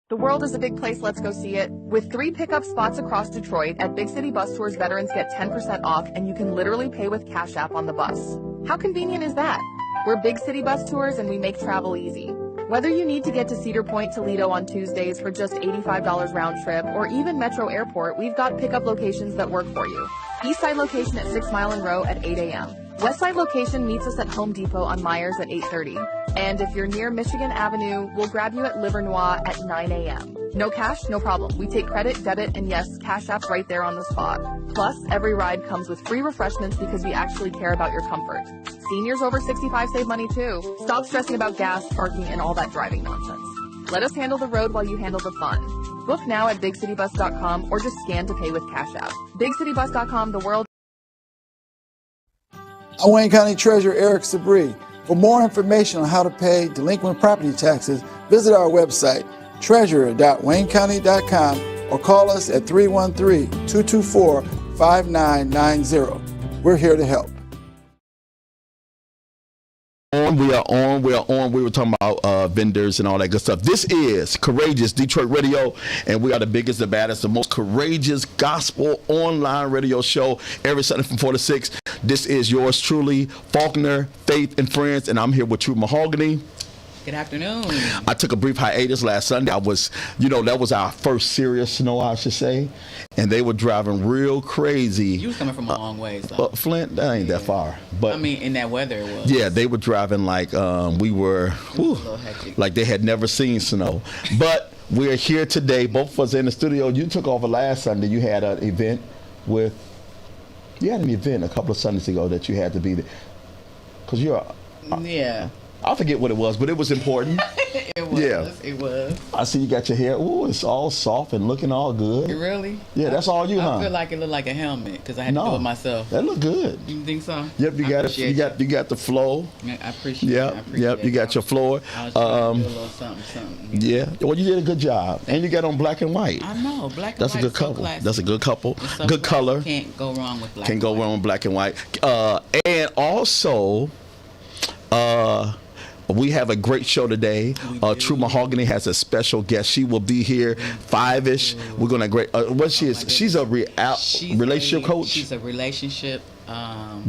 The world is a big place, let's go see it. With 3 pickup spots across Detroit, at Big City Bus Tours, veterans get 10% off, and you can literally pay with Cash App on the bus. How convenient is that? We're Big City Bus Tours, and we make travel easy. Whether you need to get to Cedar Point, Toledo on Tuesdays for just $85 round trip, or even Metro Airport, we've got pickup locations that work for you. Eastside location at 6 Mile and Row at 8 a.m. Westside location meets us at Home Depot on Myers at 8:30. And if you're near Michigan Avenue, we'll grab you at Livernois at 9 a.m. No cash, no problem. We take credit, debit, and yes, Cash App's right there on the spot. Plus, every ride comes with free refreshments because we actually care about your comfort. Seniors over 65 save money too. Stop stressing about gas, parking, and all that driving nonsense. Let us handle the road while you handle the fun. Book now at BigCityBus.com or just scan to pay with Cash App. BigCityBus.com, the world. I'm Wayne County Treasurer Eric Sabri. For more information on how to pay delinquent property taxes, visit our website, treasurer.waynecounty.com, or call us at 313-224-5990. We're here to help. We are on. We were talking about vendors and all that good stuff. This is Courageous Detroit Radio, and we are the biggest, the baddest, the most courageous gospel online radio show every Sunday from 4 to 6. This is yours truly, Faulkner, Faith, and Friends, and I'm here with True Mahogany. Good afternoon. I took a brief hiatus last Sunday. That was our first serious snow, I should say, and they were driving real crazy. You was coming from a long ways, though. Flint, that ain't that far. But I mean, in that weather, it was. Yeah, they were driving like we were, like they had never seen snow. But we're here today. Both of us in the studio. You took over last Sunday. You had an event a couple of Sundays ago that you had to be there. Because you're. Yeah. I forget what it was, but it was important. It was. Yeah. It was. I see you got your hair. Ooh, it's all soft and looking all good. Really? Yeah, that's all you, huh? I feel like it looked like a helmet because I had to do it myself. That looked good. You think so? Yep, you got the flow. I appreciate it. Yep, you got your floor. I was trying to do a little something. Yeah, well, you did a good job, and you got on black and white. I know, black and white. That's a good couple. That's a good couple. Good color. Can't go wrong with black. Can't go wrong with black and white. And also, we have a great show today. True Mahogany has a special guest. She will be here 5-ish. We're gonna she's a relationship coach. She's a relationship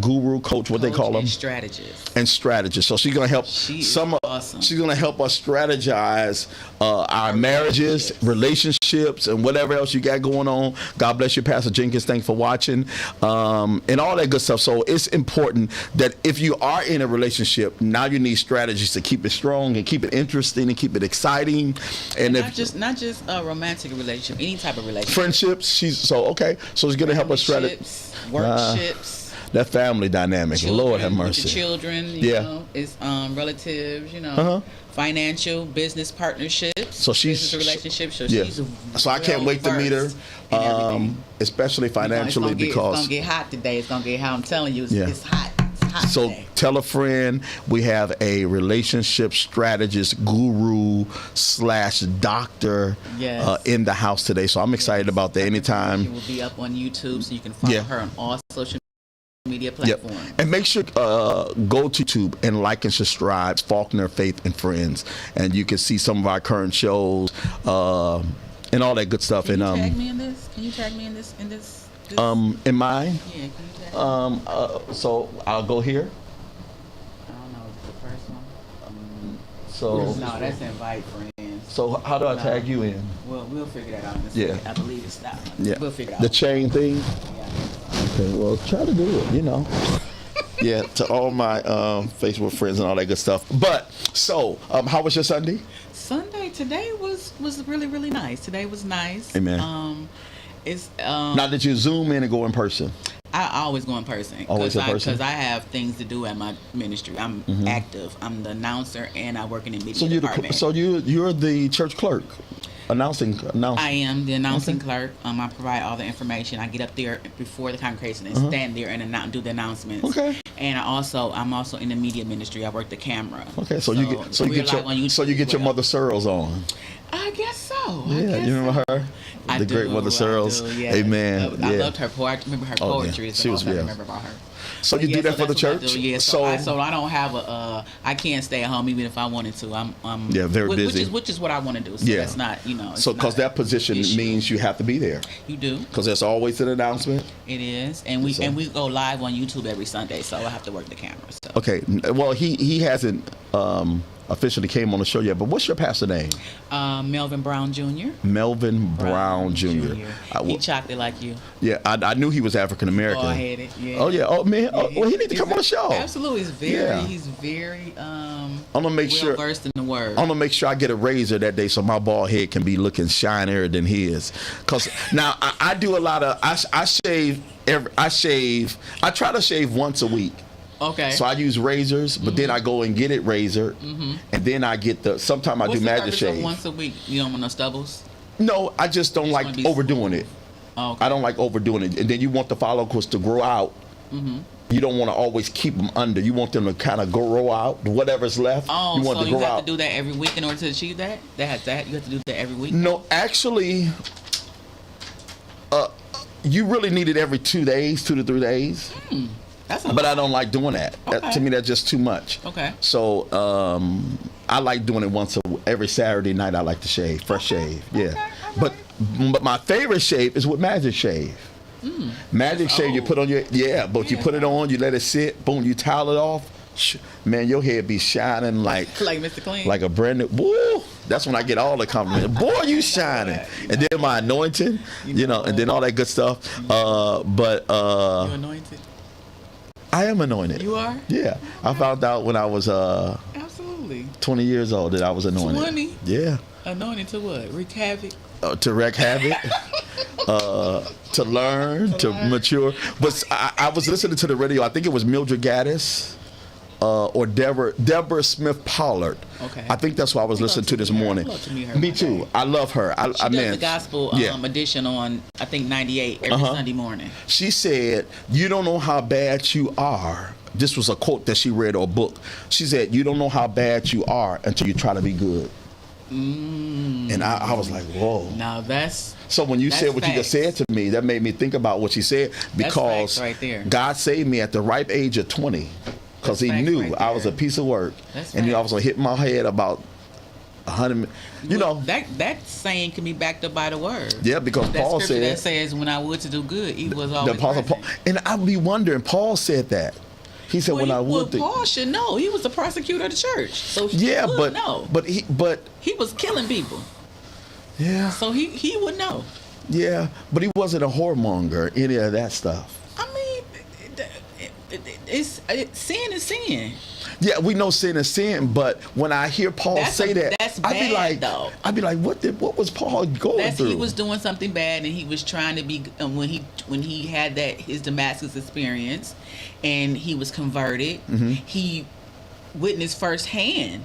guru, coach, what they call them, strategist. So she's gonna help awesome. She's gonna help us strategize our marriages, relationships, and whatever else you got going on. God bless you, Pastor Jenkins. Thanks for watching, and all that good stuff. So it's important that if you are in a relationship, now you need strategies to keep it strong and keep it interesting and keep it exciting. And not just a romantic relationship, any type of relationship. Friendships. So she's gonna help us strategize. Workships. That family dynamic, children, Lord have mercy. With your children, you know, it's relatives, financial, business partnerships. So business relationships. So I can't wait to meet her, especially financially, because it's gonna get hot today. It's gonna get hot. I'm telling you, it's hot. So today. Tell a friend we have a relationship strategist guru / doctor in the house today. So I'm excited about that. Anytime. She will be up on YouTube, so you can follow her on all social media platforms. Yep. And make sure go to YouTube and like and subscribe, Faulkner, Faith, and Friends, and you can see some of our current shows and all that good stuff. Can you tag me in this? Can you tag me in this? In mine? Yeah. Can you tag me? So I'll go here. I don't know. The first one. No, that's invite friends. So how do I tag you in? Well, we'll figure that out in a second. I believe it's that one. Yeah. We'll figure it out. The chain thing. Okay, well, try to do it, Yeah, to all my Facebook friends and all that good stuff. But, so, how was your Sunday? Today was really, really nice. Today was nice. Amen. Now did you Zoom in and go in person? I always go in person. Always in person? Because I have things to do at my ministry. I'm active. I'm the announcer, and I work in the media department. So you're the church clerk? Announcing. I am the announcing clerk. I provide all the information. I get up there before the congregation and stand there and do the announcements. Okay. And I'm also in the media ministry. I work the camera. Okay, so you get your Mother Searles on. I guess so. Yeah, you remember her? Great Mother Searles. Yes. Amen. I loved her poetry. I remember her poetry. She was. I remember about her. So you do that for the that's what I church? do, yeah. So I don't have I can't stay at home even if I wanted to. I'm very busy. Which is what I want to do. So Yeah. that's not, So because that position means you have to be there. You do. Because there's always an announcement. It is, and we go live on YouTube every Sunday, so I have to work the camera. So. Okay. Well, he hasn't officially came on the show yet, but what's your pastor name? Melvin Brown Jr. Melvin Brown Jr. He chocolate like you. Yeah, I knew he was African American. Bald-headed, yeah. Oh yeah. Oh man. Yeah, well, he need to come on the show. Absolutely, he's very I'm gonna make well versed in the word. I'm gonna make sure I get a razor that day so my bald head can be looking shinier than his. Cause now I do a lot of I shave. I try to shave once a week. Okay. So I use razors, but then I go and get it razored, and then I get sometimes I do magic shave. Once a week? You don't want no stubbles? No, I just don't like overdoing it. Oh, okay. I don't like overdoing it. And then you want the follicles to grow out. You don't want to always keep them under. You want them to kind of grow out. Whatever's left, you want so to grow out. You have to do that every week in order to achieve that? You have to do that every week? No, actually, you really need it every 2 days, 2 to 3 days. But I don't like doing that. Okay. To me, that's just too much. Okay. So I like doing it every Saturday night. I like to shave, fresh shave. Yeah. Okay. But my favorite shave is with magic shave. Magic shave, you put on you put it on, you let it sit, boom, you towel it off. Man, your head be shining like Mr. Clean. like a brand new. Woo! That's when I get all the compliments. Boy, you shining. And then my anointing, and then all that good stuff. You anointed? I am anointed. You are? Yeah. I found out when I was absolutely 20 years old that I was anointed. 20? Yeah. Anointed to what? Wreak havoc? To wreak havoc. To learn, to mature. But I was listening to the radio. I think it was Mildred Gaddis. Or Deborah Smith Pollard. Okay. I think that's what I was listening to this morning. Me too. I love her. She does the gospel edition on, I think, 98 every Sunday morning. She said, "You don't know how bad you are." This was a quote that she read or a book. She said, "You don't know how bad you are until you try to be good." And I was like, whoa. Now that's... So when you said what facts. you just said to me, that made me think about what she said, because that's facts right there. God saved me at the ripe age of 20. Because he knew I was a piece of work. And I was going to hit my head about 100, That saying can be backed up by the word. Yeah, because that Paul said. That says, when I would to do good, he was always present. Paul, and I'd be wondering, Paul said that. He said, Paul should know. He was the prosecutor of the church. So but he was killing people. Yeah. So he would know. Yeah, but he wasn't a whoremonger, any of that stuff. I mean, sin is sin. Yeah, we know sin is sin, but when I hear Paul say that, that's bad, I'd be like, what was Paul going through? He was doing something bad, and he was trying to be when he had his Damascus experience, and he was converted. He witnessed firsthand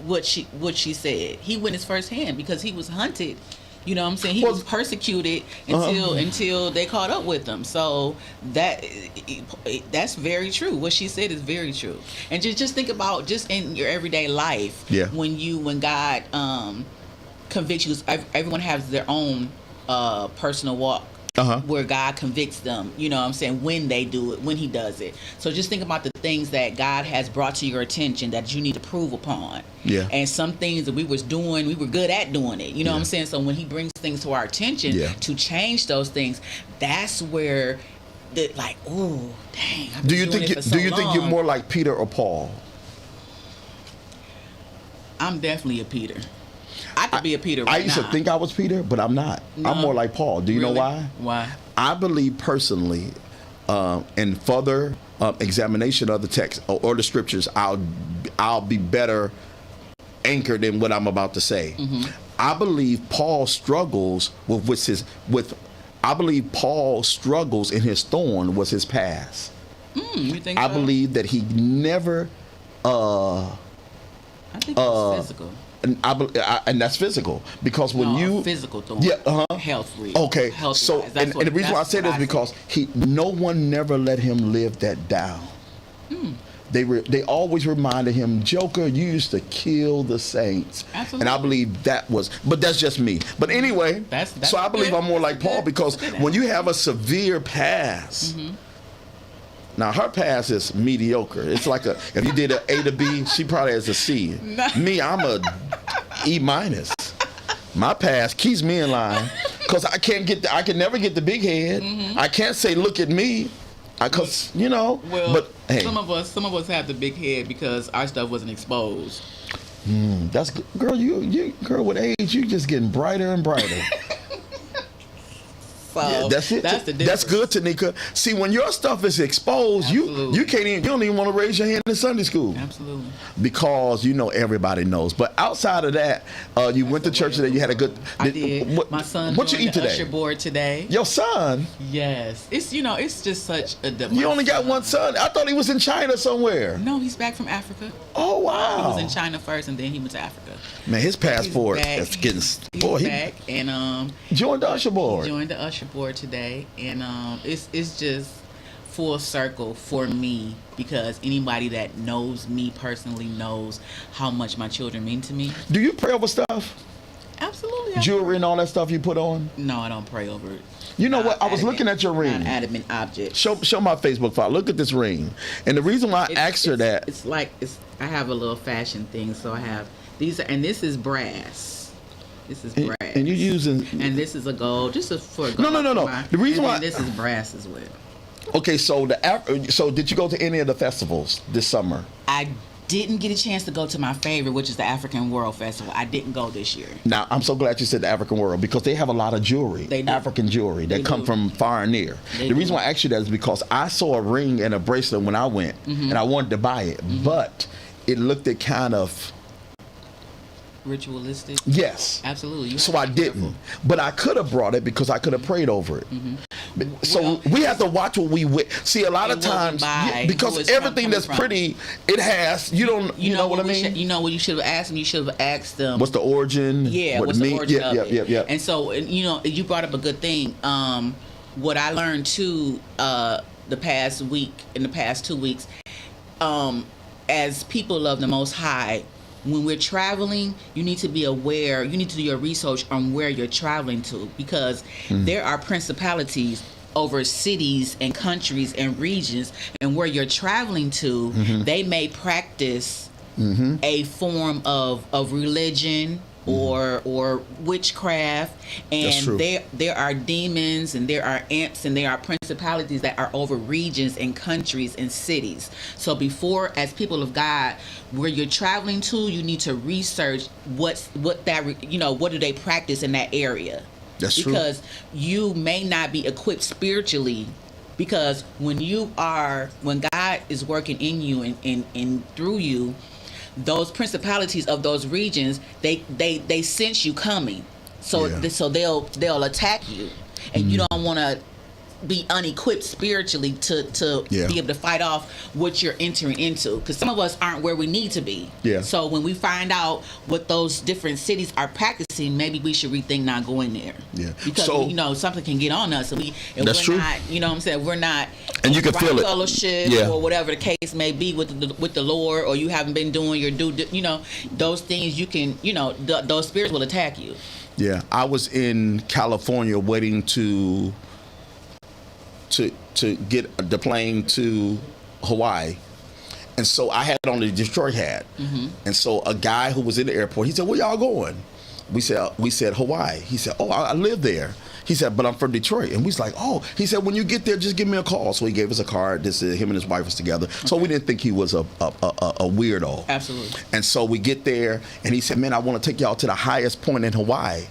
what she said. He witnessed firsthand because he was hunted. You know what I'm saying? He was persecuted until they caught up with him. So that's very true. What she said is very true. And just think about just in your everyday life, when God convicts you. Everyone has their own personal walk. Where God convicts them, you know what I'm saying, when they do it, when he does it. So just think about the things that God has brought to your attention that you need to prove upon. Yeah. And some things that we were good at doing it. You know what I'm saying? So when he brings things to our attention to change those things, that's where ooh, dang. Do you think you're more like Peter or Paul? I'm definitely a Peter. I could be a Peter right now. I used to think I was Peter, but I'm not. No. I'm more like Paul. Do you know why? Why? I believe personally, in further examination of the text or the scriptures, I'll be better anchored in what I'm about to say. I believe Paul struggles I believe Paul's struggles in his thorn was his past. You think I so? believe that he never. I think it's physical. And that's physical, because when you physical thorn, health real. Okay, so and the reason why I say this is because no one never let him live that down. They always reminded him, Joker, you used to kill the saints. Absolutely. And I believe but that's just me. But anyway, so I believe I'm more like Paul, because when you have a severe past, Now her pass is mediocre. It's like if you did an A to B, she probably has a C. Me, I'm a E minus. My pass keeps me in line because I can never get the big head. I can't say look at me, because Well, but hey, some of us have the big head because our stuff wasn't exposed. that's girl. You girl with age, you just getting brighter and brighter. So Yeah, that's it. That's the That's difference. good, Tanika. See, when your stuff is exposed, you don't even want to raise your hand in Sunday school. Absolutely. Because everybody knows. But outside of that, you went to church today. You had a good. I did. My son What you joined eat the today? usher board today. Your son? Yes. It's just such a. You only got one son. I thought he was in China somewhere. No, he's back from Africa. Oh wow. He was in China first, and then he went to Africa. Man, his passport is getting. He's back, and joined the usher board. He joined the usher board today, and it's just full circle for me, because anybody that knows me personally knows how much my children mean to me. Do you pray over stuff? Absolutely. Jewelry and all that stuff you put on? No, I don't pray over it. You know what? I was looking at your ring. Non-adamant object. Show my Facebook file. Look at this ring. And the reason why I asked her that. It's like I have a little fashion thing, so I have these, and this is brass. This is brass. And you're using. And this is a gold. For a gold. No. The reason why this is brass as well. Okay, so did you go to any of the festivals this summer? I didn't get a chance to go to my favorite, which is the African World Festival. I didn't go this year. Now, I'm so glad you said the African World, because they have a lot of jewelry, They do. African jewelry that come from far and near. They The reason do. why I asked you that is because I saw a ring and a bracelet when I went, and I wanted to buy it, but it looked at kind of Ritualistic. yes. Absolutely. So I didn't, but I could have brought it because I could have prayed over it. So Well, we have to watch what we wear. See, a lot of It wasn't times, by because who it's everything coming that's from. pretty, it has. You know what I mean? You know what you should have asked them? You should have asked them. What's the origin? Yeah, What what's the origin of it? Yeah. And so, you brought up a good thing. What I learned too, the past 2 weeks, as people of the Most High, when we're traveling, you need to be aware. You need to do your research on where you're traveling to, because there are principalities over cities and countries and regions, and where you're traveling to, they may practice a form of religion or witchcraft, That's true. and there are demons, and there are imps, and there are principalities that are over regions and countries and cities. So before, as people of God, where you're traveling to, you need to research what do they practice in that area. That's true. Because you may not be equipped spiritually, because when God is working in you and through you, those principalities of those regions, they sense you coming, so they'll attack you, and you don't want to be unequipped spiritually to be able to fight off what you're entering into, because some of us aren't where we need to be. So when we find out what those different cities are practicing, maybe we should rethink not going there. Because something can get on us, and That's we're true. not, you know what I'm saying, we're not, And you can right feel it. fellowship, or whatever the case may be with the Lord, or you haven't been doing your those things, you can, those spirits will attack you. Yeah, I was in California waiting to get the plane to Hawaii, and so I had on the Detroit hat, and so a guy who was in the airport, he said, "Where y'all going?" We said Hawaii. He said, "Oh, I live there." He said, "But I'm from Detroit." And we was like, "Oh," he said, "When you get there, just give me a call." So he gave us a card. This is him and his wife was together, so we didn't think he was a weirdo. Absolutely. And so we get there, and he said, "Man, I want to take y'all to the highest point in Hawaii."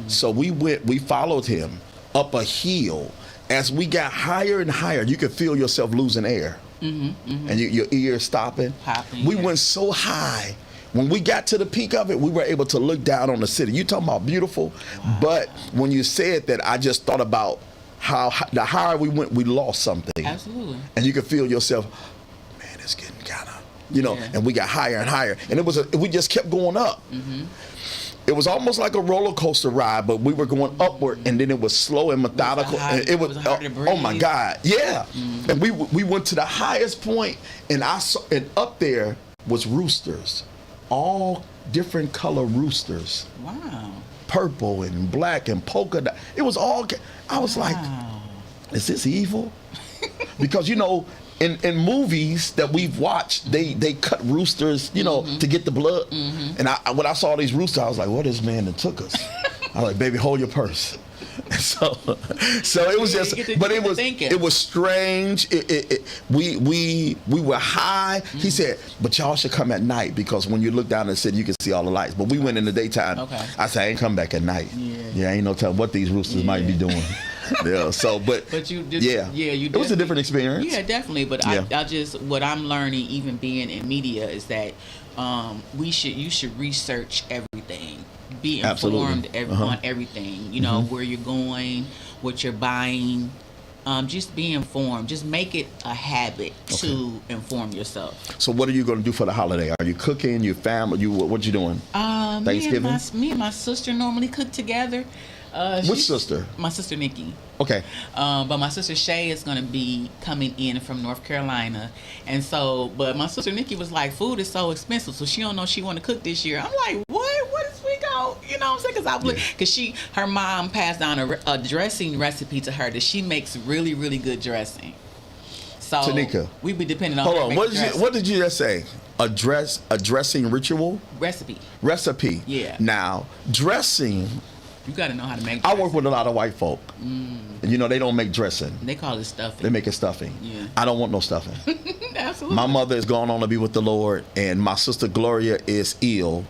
So we followed him up a hill. As we got higher and higher, you could feel yourself losing air, and your ears stopping. Popping, We went so high. When we got to the peak of it, we were able to look down on the city. You talking about beautiful, but when you said that, I just thought about how the higher we went, we lost something. Absolutely. And you could feel yourself, man, it's getting kind of, and we got higher and higher, and we just kept going up. It was almost like a roller coaster ride, but we were going upward, and then it was slow and methodical. And it was hard to breathe. oh my God, yeah. And we went to the highest point, and up there was roosters, all different color roosters. Wow. Purple and black and polka dot. It was all. I was like, is this evil? Because in movies that we've watched, they cut roosters, to get the blood. And when I saw these roosters, I was like, "What is man that took us?" I was like, "Baby, hold your purse." So it was just, but it was strange. We were high. He said, "But y'all should come at night because when you look down the city, you can see all the lights." But we went in the daytime. Okay. I said, "I ain't come back at night." Yeah, ain't no telling what these roosters might be doing. Yeah. So, but you did. Yeah. It was a different experience. Yeah, definitely. But I just what I'm learning, even being in media, is that you should research everything. Be informed on everything. Where you're going, what you're buying. Just be informed. Just make it a habit to inform yourself. So what are you going to do for the holiday? Are you cooking? Your family? What you doing? Thanksgiving? Me and my sister normally cook together. Which sister? My sister Nikki. Okay. But my sister Shay is going to be coming in from North Carolina. And so, but my sister Nikki was like, food is so expensive, so she don't know she want to cook this year. I'm like, what? What is we go? You know what I'm saying? Because her mom passed down a dressing recipe to her that she makes really, really good dressing. So Tanika, we be depending on. Hold on. What did you just say? A dressing ritual? Recipe. Yeah. Now, dressing. You got to know how to make dressing. I work with a lot of white folk. And they don't make dressing. They call it stuffing. They make it stuffing. Yeah. I don't want no stuffing. Absolutely. My mother is going on to be with the Lord, and my sister Gloria is ill.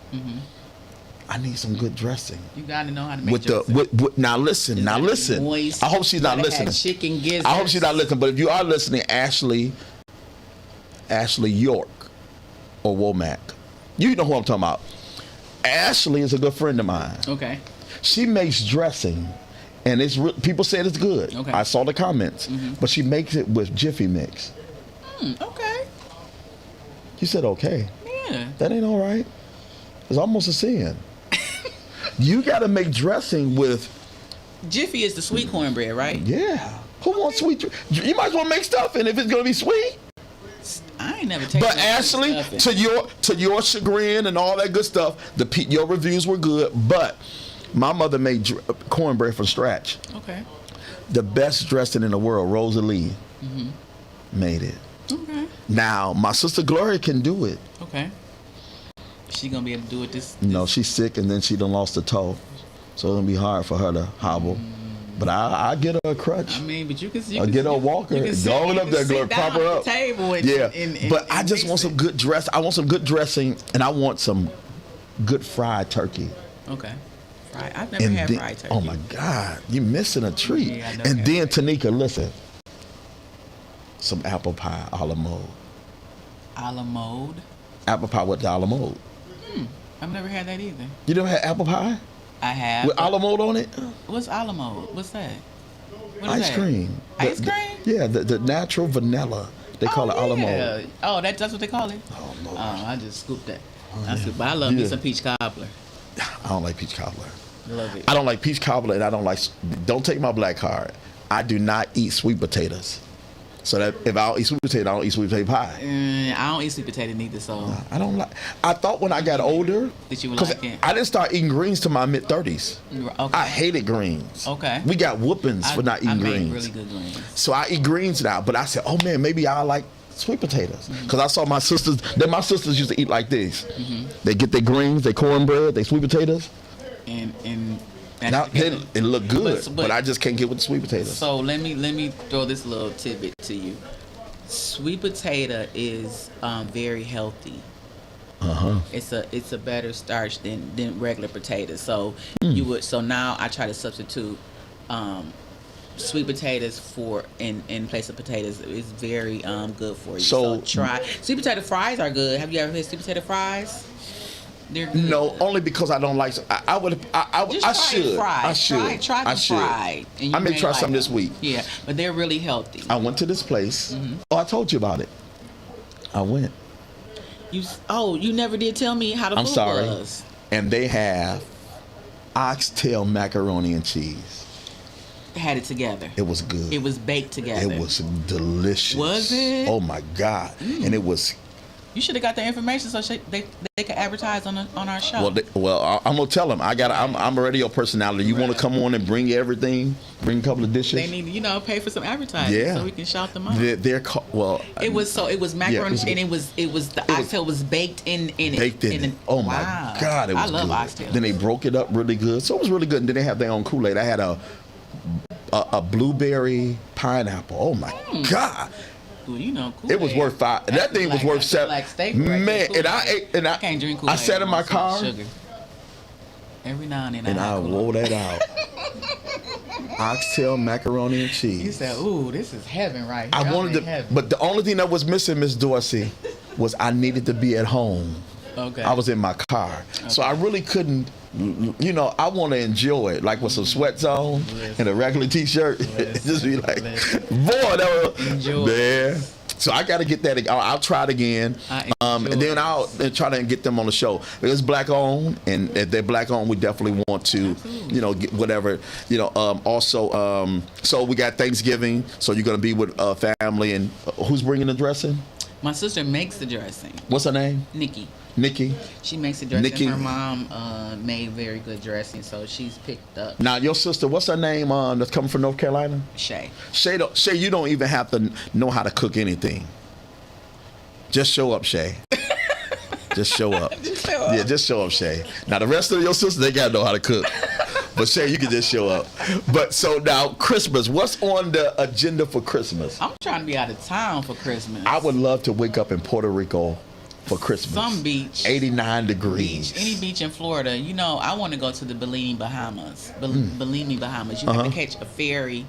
I need some good dressing. You got to know how to make dressing. Now listen. Moist. I hope she's not listening. Chicken gizzards. I hope she's not listening. But if you are listening, Ashley York or Womack, you know who I'm talking about. Ashley is a good friend of mine. Okay. She makes dressing, and people said it's good. Okay. I saw the comments, but she makes it with Jiffy Mix. Okay. You said okay. Yeah. That ain't all right. It's almost a sin. You got to make dressing with. Jiffy is the sweet cornbread, right? Yeah. Who wants sweet? You might as well make stuffing if it's gonna be sweet. I ain't never tasted. But Ashley, to your chagrin and all that good stuff, your reviews were good. But my mother made cornbread from scratch. Okay. The best dressing in the world, Rosalie, made it. Okay. Now my sister Gloria can do it. Okay. She gonna be able to do it this? No, she's sick and then she done lost a toe, so it's gonna be hard for her to hobble. But I get her a crutch. I mean, but you can get her a walker. Go up there, Gloria, prop her up. Table but I just want some good dress. I want some good dressing, and I want some good fried turkey. Okay. I've never had fried turkey. Oh my God, you're missing a treat. Yeah, and then Tanika, listen, some apple pie a la mode. A la mode? Apple pie with the a la mode. I've never had that either. You never had apple pie? I have. With a la mode on it? What's a la mode? What's that? Ice cream. Ice cream? Yeah, the natural vanilla. They call it a la mode. Oh, that's what they call it? Oh, Lord. I just scooped that. But I love me some peach cobbler. I don't like peach cobbler. Love it. I don't like peach cobbler, and don't take my black card. I do not eat sweet potatoes. So that if I don't eat sweet potato, I don't eat sweet potato pie. I don't eat sweet potato neither, so. I don't like. I thought when I got older, that you would like it. I didn't start eating greens till my mid-30s. Okay. I hated greens. Okay. We got whoopings for not eating greens. I make really good greens. So I eat greens now, but I said, oh man, maybe I like sweet potatoes because I saw my sisters. My sisters used to eat like this. They get their greens, their cornbread, their sweet potatoes. And now it look good, but I just can't get with the sweet potatoes. So let me throw this little tidbit to you. Sweet potato is very healthy. It's a better starch than regular potatoes. So so now I try to substitute sweet potatoes in place of potatoes. It's very good for you. So try sweet potato fries are good. Have you ever had sweet potato fries? They're good. No, only because I don't like. I should. Try fried. I may try some this week. Yeah, but they're really healthy. I went to this place. Oh, I told you about it. I went. You never did tell me how the food was. And they have oxtail macaroni and cheese. Had it together. It was good. It was baked together. It was delicious. Was it? Oh my God! And it was You should have got their information so they could advertise on our show. I'm gonna tell them. I'm a radio personality. You want to come on and bring everything? Bring a couple of dishes. They need pay for some advertising so we can shout them out. It was macaroni and it was the oxtail was baked in it. Oh my God, it was I love good. oxtail. Then they broke it up really good, so it was really good. And then they have their own Kool-Aid. I had a blueberry pineapple. Oh my God. Well, Kool-Aid. It was worth $5. That thing was worth $7. Man, and I can't drink Kool-Aid. I sat in my car. Sugar. Every now and then. And I roll that out. Oxtail, macaroni, and cheese. You said, "Ooh, this is heaven, right here." I wanted to, but the only thing that was missing, Miss Dorsey, was I needed to be at home. Okay. I was in my car, so I really couldn't. I want to enjoy it, like with some sweats on and a regular T-shirt. Just be like, boy, that was enjoy. Man. So I got to get that. I'll try it again, and then I'll try to get them on the show. It's black owned, and if they're black owned, we definitely want to, get whatever, Also, so we got Thanksgiving. So you're gonna be with family, and who's bringing the dressing? My sister makes the dressing. What's her name? Nikki. She makes the dressing. Her mom made very good dressing, so she's picked up. Now your sister, what's her name? That's coming from North Carolina. Shay, you don't even have to know how to cook anything. Just show up, Shay. Just show up. Yeah, just show up, Shay. Now the rest of your sisters, they gotta know how to cook. But Shay, you can just show up. But so now Christmas, what's on the agenda for Christmas? I'm trying to be out of town for Christmas. I would love to wake up in Puerto Rico for Christmas. Some beach. 89 degrees. Any beach in Florida. I want to go to the Bellini, Bahamas. Bellini, Bahamas. You have to catch a ferry,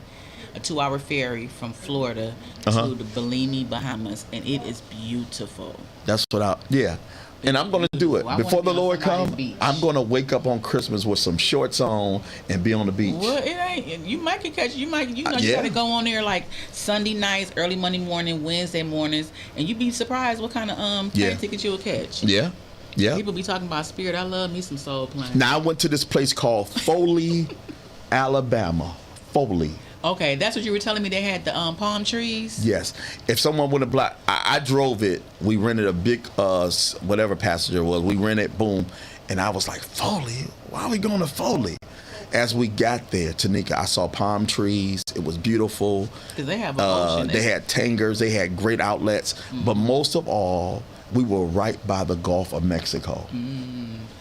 a 2-hour ferry from Florida to the Bellini, Bahamas, and it is beautiful. That's what and I'm going to do it. Before the Lord comes, I'm going to wake up on Christmas with some shorts on and be on the beach. Well, it ain't. You might can catch. You got to go on there like Sunday nights, early Monday morning, Wednesday mornings, and you'd be surprised what kind of plane tickets you'll catch. Yeah. Yeah. People be talking about Spirit. I love me some soul planes. Now, I went to this place called Foley, Alabama. Foley. Okay, that's what you were telling me. They had the palm trees. Yes. If someone would have I drove it. We rented a big whatever passenger it was. We rented, boom, and I was like, Foley. Why are we going to Foley? As we got there, Tanika, I saw palm trees. It was beautiful. Because they have an ocean. They had tangers. They had great outlets. But most of all, we were right by the Gulf of Mexico.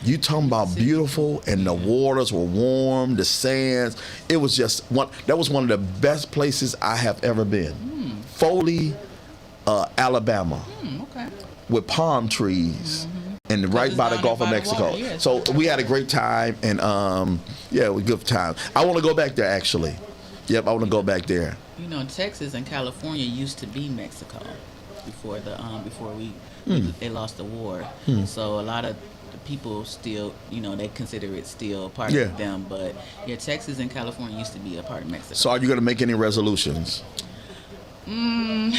You talking about beautiful, and the waters were warm, the sands. It was just that was one of the best places I have ever been. Foley, Alabama, okay. With palm trees, and right by the Gulf of Mexico. Yeah, so we had a great time, and it was a good time. I want to go back there actually. Yep, I want to go back there. Texas and California used to be Mexico before they lost the war. So a lot of people still, they consider it still part of them. But Texas and California used to be a part of Mexico. So are you going to make any resolutions? No,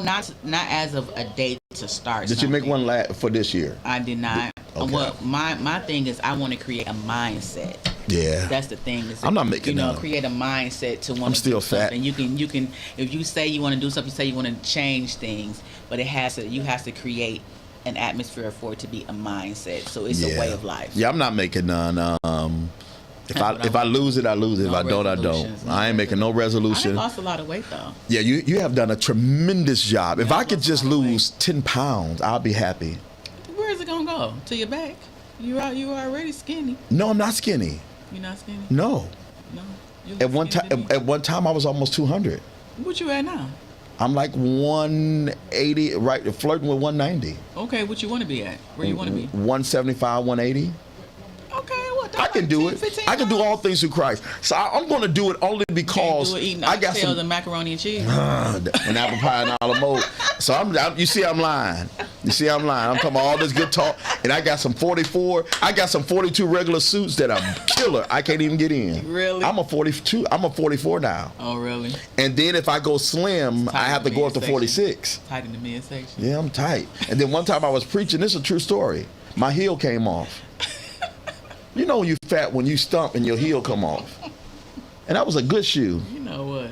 not as of a date to start. Did you make one for this year? I did not. Okay. Well, my thing is I want to create a mindset. Yeah. That's the thing. I'm not making none. Create a mindset to want I'm to still do fat. something. You can if you say you want to do something, you say you want to change things, but you have to create an atmosphere for it to be a mindset. So it's a way of life. Yeah, I'm not making none. If I lose it, I lose it. If I don't, I don't. I ain't making no resolution. I lost a lot of weight though. Yeah, you have done a tremendous job. If I could just lose 10 pounds, I'll be happy. Where is it gonna go? To your back? You already skinny. No, I'm not skinny. You're not skinny? No. No. At one time I was almost 200. What you at now? I'm like 180, right, flirting with 190. Okay, what you want to be at? Where you want to be? 175, 180. Okay, what? I can do it. I can do all things through Christ. So I'm going to do it only because I got some and macaroni and cheese and apple pie and olive mode. So you see, I'm lying. I'm talking about all this good talk, and I got some 44. I got some 42 regular suits that are killer. I can't even get in. Really? I'm a 42. I'm a 44 now. Oh, really? And then if I go slim, I have to go up to 46. Tight in the midsection. Yeah, I'm tight. And then one time I was preaching. This is a true story. My heel came off. You know you fat when you stump and your heel come off. And that was a good shoe. You know what?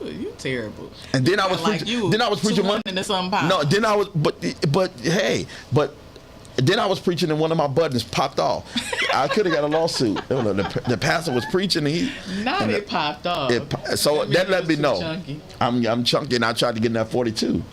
You terrible. And then I was like preaching. you. Then I was preaching one. Into some power. No, then I was. But hey, but. Then I was preaching and one of my buttons popped off. I could have got a lawsuit. The pastor was preaching and it popped off. So that let me know. Chunky. I'm chunky and I tried to get in that 42.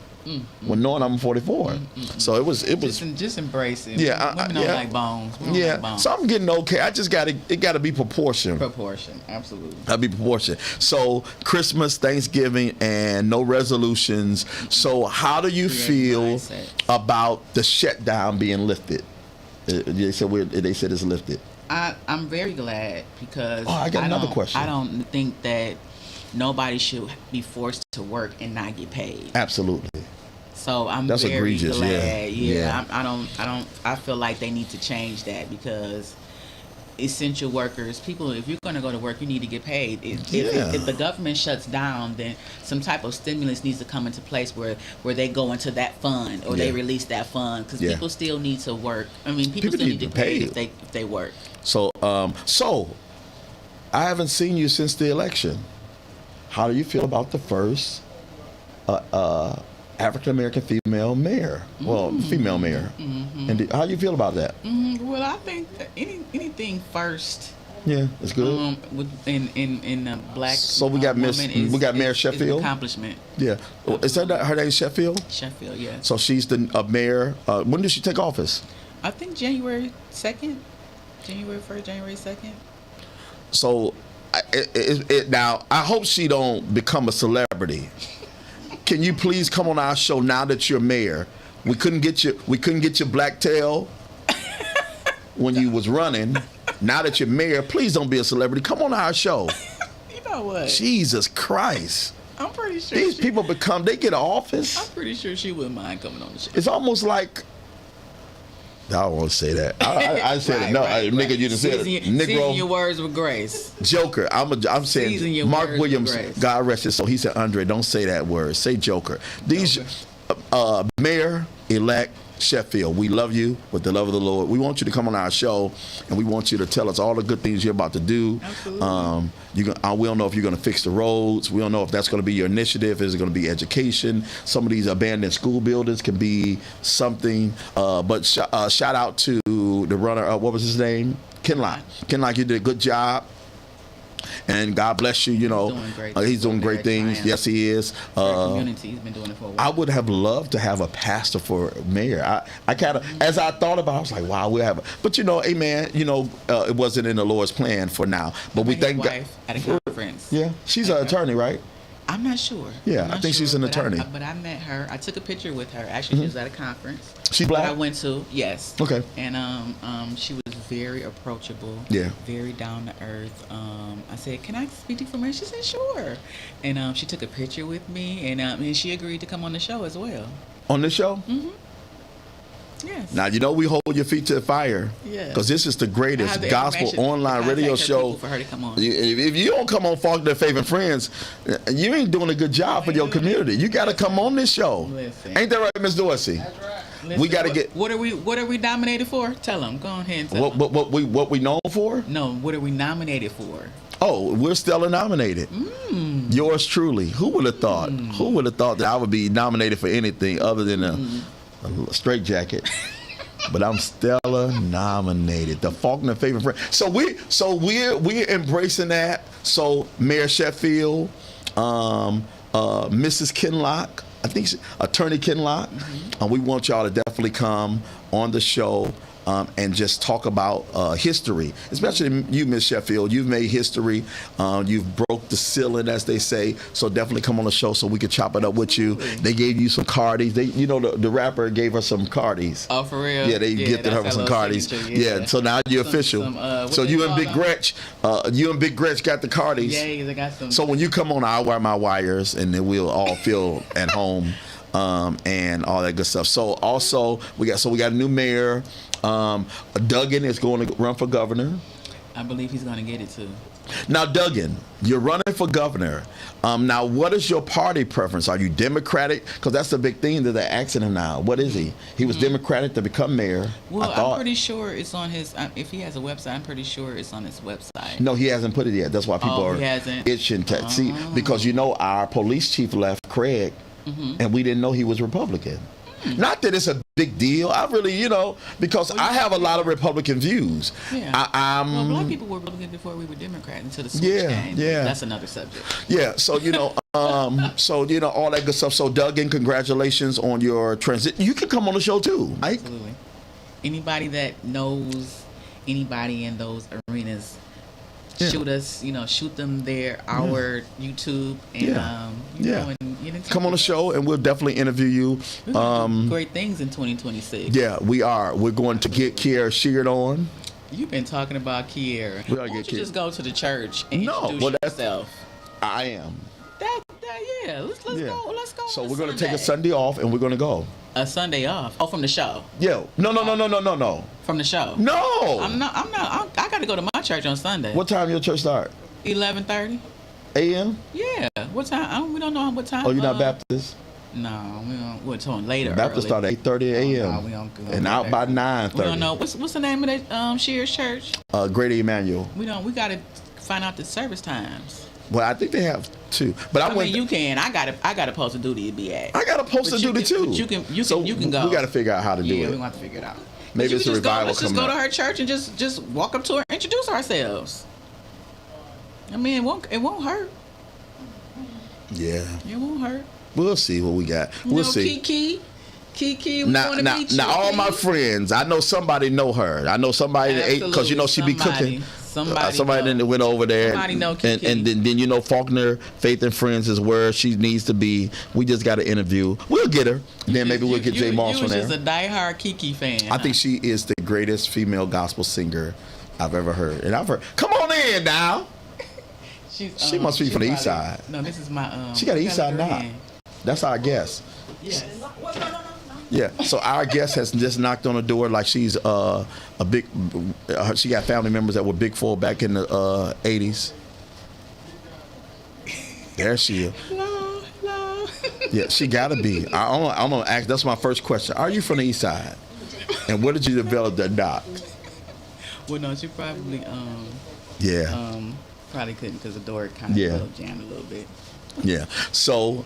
When knowing I'm 44. So it was just embrace it. Yeah, women don't like bones. Yeah. Like bones. So I'm getting okay. I just it gotta be proportion. Absolutely. Gotta be proportion. So Christmas, Thanksgiving, and no resolutions. So how do you feel about the shutdown being lifted? They said it's lifted. I'm very glad because I got another question. I don't think that nobody should be forced to work and not get paid. Absolutely. So That's very egregious. glad. Yeah. I feel like they need to change that because essential workers, people, if you're going to go to work, you need to get paid. If the government shuts down, then some type of stimulus needs to come into place where they go into that fund or they release that fund because people still need to work. I mean, people still need to get paid if they work. So I haven't seen you since the election. How do you feel about the first African American female mayor? Well, female mayor. And how do you feel about that? Well, I think that anything first. Yeah, it's good. In black. So we got Mayor Sheffield. Is accomplishment. Yeah, is that her name? Sheffield. Sheffield, yeah. So she's the mayor. When did she take office? I think January 2nd, January 1st, January 2nd. So, now I hope she don't become a celebrity. Can you please come on our show now that you're mayor? We couldn't get your black tail when you was running. Now that you're mayor, please don't be a celebrity. Come on our show. You know what? Jesus Christ. I'm pretty sure these people they get an office. I'm pretty sure she wouldn't mind coming on the show. It's almost like. I don't want to say that. I said it. No, nigga, you didn't say it. Negro. Season your words with grace. Joker. I'm saying Mark Williams, God rest his soul. He said, Andre, don't say that word. Say Joker. These Mayor-elect Sheffield, we love you with the love of the Lord. We want you to come on our show, and we want you to tell us all the good things you're about to do. Absolutely. We don't know if you're going to fix the roads. We don't know if that's going to be your initiative. Is it going to be education? Some of these abandoned school buildings can be something. But shout out to the runner. What was his name? Ken Locke. Ken Locke, you did a good job. And God bless you. He's doing great things. Yes, he is. Community, he's been doing it for a while. I would have loved to have a pastor for mayor. I kind of, as I thought about it, I was like, wow, we'll have. But amen. It wasn't in the Lord's plan for now. But we thank God. At a conference. Yeah, she's an attorney, right? I'm not sure. Yeah, I think she's an attorney. But I met her. I took a picture with her. Actually, she was at a conference. She black? That I went to. Yes. Okay. And she was very approachable. Yeah. Very down to earth. I said, "Can I speak to you for a minute?" She said, "Sure." And she took a picture with me, and she agreed to come on the show as well. On the show? Mm-hmm. Yes. Now we hold your feet to the fire. Yeah. Because this is the greatest gospel online radio show. For her to come on. If you don't come on Faulkner Favorite Friends, you ain't doing a good job for your community. You got to come on this show. Listen. Ain't that right, Miss Dorsey? That's right. Listen, we got to get. What are we nominated for? Tell them. Go ahead and tell them. What we known for? No. What are we nominated for? Oh, we're Stella nominated. Yours truly. Who would have thought? Who would have thought that I would be nominated for anything other than a straight jacket? But I'm Stella nominated, the Faulkner Favorite Friend. So we're embracing that. So Mayor Sheffield, Mrs. Kinlock, I think Attorney Kinlock, and we want y'all to definitely come on the show. And just talk about history, especially you, Miss Sheffield. You've made history. You've broke the ceiling, as they say. So definitely come on the show so we can chop it up with you. They gave you some cardies. The rapper gave her some cardies. Oh, for real? Yeah, they gifted her with some cardies. Yeah. So now you're official. So you and Big Gretch, got the cardies. Yeah, they got some. So when you come on, I'll wear my wires, and then we'll all feel at home. And all that good stuff. So also we got a new mayor. Duggan is going to run for governor. I believe he's going to get it too. Now, Duggan, you're running for governor. Now, what is your party preference? Are you Democratic? Because that's the big thing that they're asking him now. What is he? He was Democratic to become mayor. Well, I'm pretty sure it's on his. If he has a website, I'm pretty sure it's on his website. No, he hasn't put it yet. That's why people are itching to see. Because our police chief left, Craig, and we didn't know he was Republican. Not that it's a big deal. I really, because I have a lot of Republican views. Yeah. Well, black people were Republican before we were Democrat until the switch came. Yeah. That's another subject. Yeah. So all that good stuff. So Duggan, congratulations on your transition. You can come on the show too, right? Absolutely. Anybody that knows anybody in those arenas, shoot us. Shoot them our YouTube and come on the show and we'll definitely interview you. We're gonna do great things in 2026. Yeah, we are. We're going to get Kiera Sheard on. You've been talking about Kiera. Why don't you just go to the church and introduce yourself? I am. Let's go. Let's go. So we're going to take a Sunday off and we're going to go. A Sunday off? Oh, from the show? Yeah. No. From the show? No. I'm not. I got to go to my church on Sunday. What time your church start? 11:30 a.m. Yeah. What time? We don't know what time. Oh, you're not Baptist? No, we don't. We're talking later. Baptist start at 8:30 a.m. No, we don't go and out by 9:30. We don't know. What's the name of that Shears Church? Greater Emmanuel. We got to find out the service times. Well, I think they have two, but I mean, you can. I got a post of duty to be at. I got a post of duty too. But you can go. We got to figure out how to do it. Yeah, we want to figure it out. Maybe it's a revival. Let's just go to her church and just walk up to her, introduce ourselves. I mean, it won't hurt. Yeah. It won't hurt. We'll see what we got. We'll see. Kiki. Now, all my friends, I know somebody know her. I know somebody that ate because she be cooking. Somebody that went over there. Somebody know Kiki. And then Faulkner, Faith and Friends is where she needs to be. We just got to interview. We'll get her. Then maybe we'll get Jay Moss from there. You was just a diehard Kiki fan. I think she is the greatest female gospel singer I've ever heard. And I've heard. Come on in now. She must be from the east side. No, this is my. She got an east side now. That's our guest. Yes. Yeah, so our guest has just knocked on the door like she's a big. She got family members that were big for back in the 80s. There she is. No. Yeah, she gotta be. I'm gonna ask. That's my first question. Are you from the east side? And where did you develop that doc? Well, no, she probably probably couldn't because the door kind of jammed a little bit. Yeah. So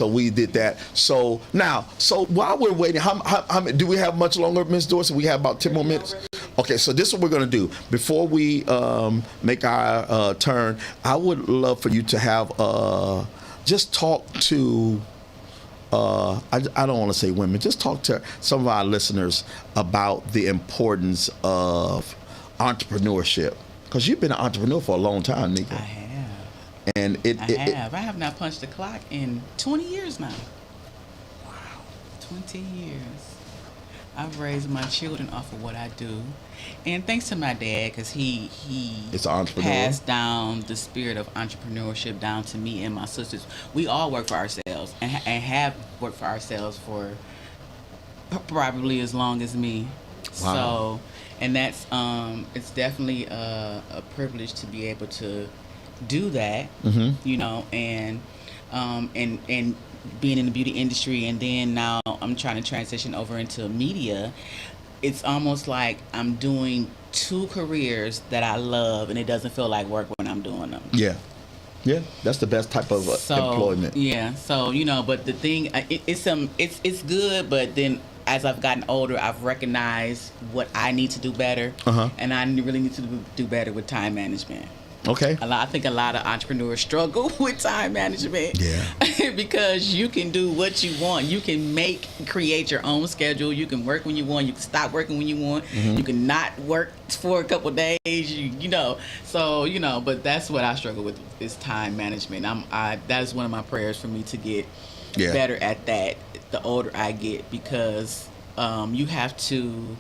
we did that. So while we're waiting, how do we have much longer, Miss Dorsey? We have about 10 more minutes. Okay. So this is what we're gonna do before we make our turn. I would love for you to have just talk to. I don't want to say women. Just talk to some of our listeners about the importance of entrepreneurship, because you've been an entrepreneur for a long time, Nika. I have. And I have not punched the clock in 20 years now. Wow. 20 years. I've raised my children off of what I do. And thanks to my dad, because he passed down the spirit of entrepreneurship down to me and my sisters. We all work for ourselves and have worked for ourselves for probably as long as me. Wow. So, and that's it's definitely a privilege to be able to do that, and being in the beauty industry, and then now I'm trying to transition over into media. It's almost like I'm doing two careers that I love, and it doesn't feel like work when I'm doing them. Yeah, that's the best type of employment. Yeah, so but the thing, it's good, but then as I've gotten older, I've recognized what I need to do better, and I really need to do better with time management. Okay. I think a lot of entrepreneurs struggle with time management. Yeah. Because you can do what you want. You can create your own schedule. You can work when you want. You can stop working when you want. You can not work for a couple of days. So but that's what I struggle with is time management. That is one of my prayers for me to get better at that the older I get, because you have to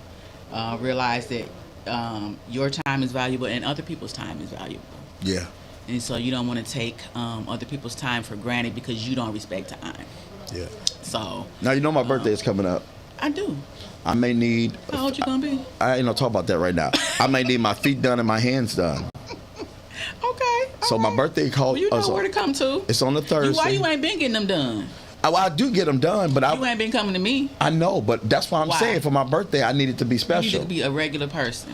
realize that your time is valuable and other people's time is valuable. Yeah. And so you don't want to take other people's time for granted because you don't respect time. Yeah. So now my birthday is coming up. I do. I may need. How old you gonna be? I ain't gonna talk about that right now. I may need my feet done and my hands done. Okay. So my birthday called. Well, you know where to come to. It's on the Thursday. Why you ain't been getting them done? I do get them done, but you ain't been coming to me. I know, but that's why I'm saying for my birthday I need it to be special. You need to be a regular person.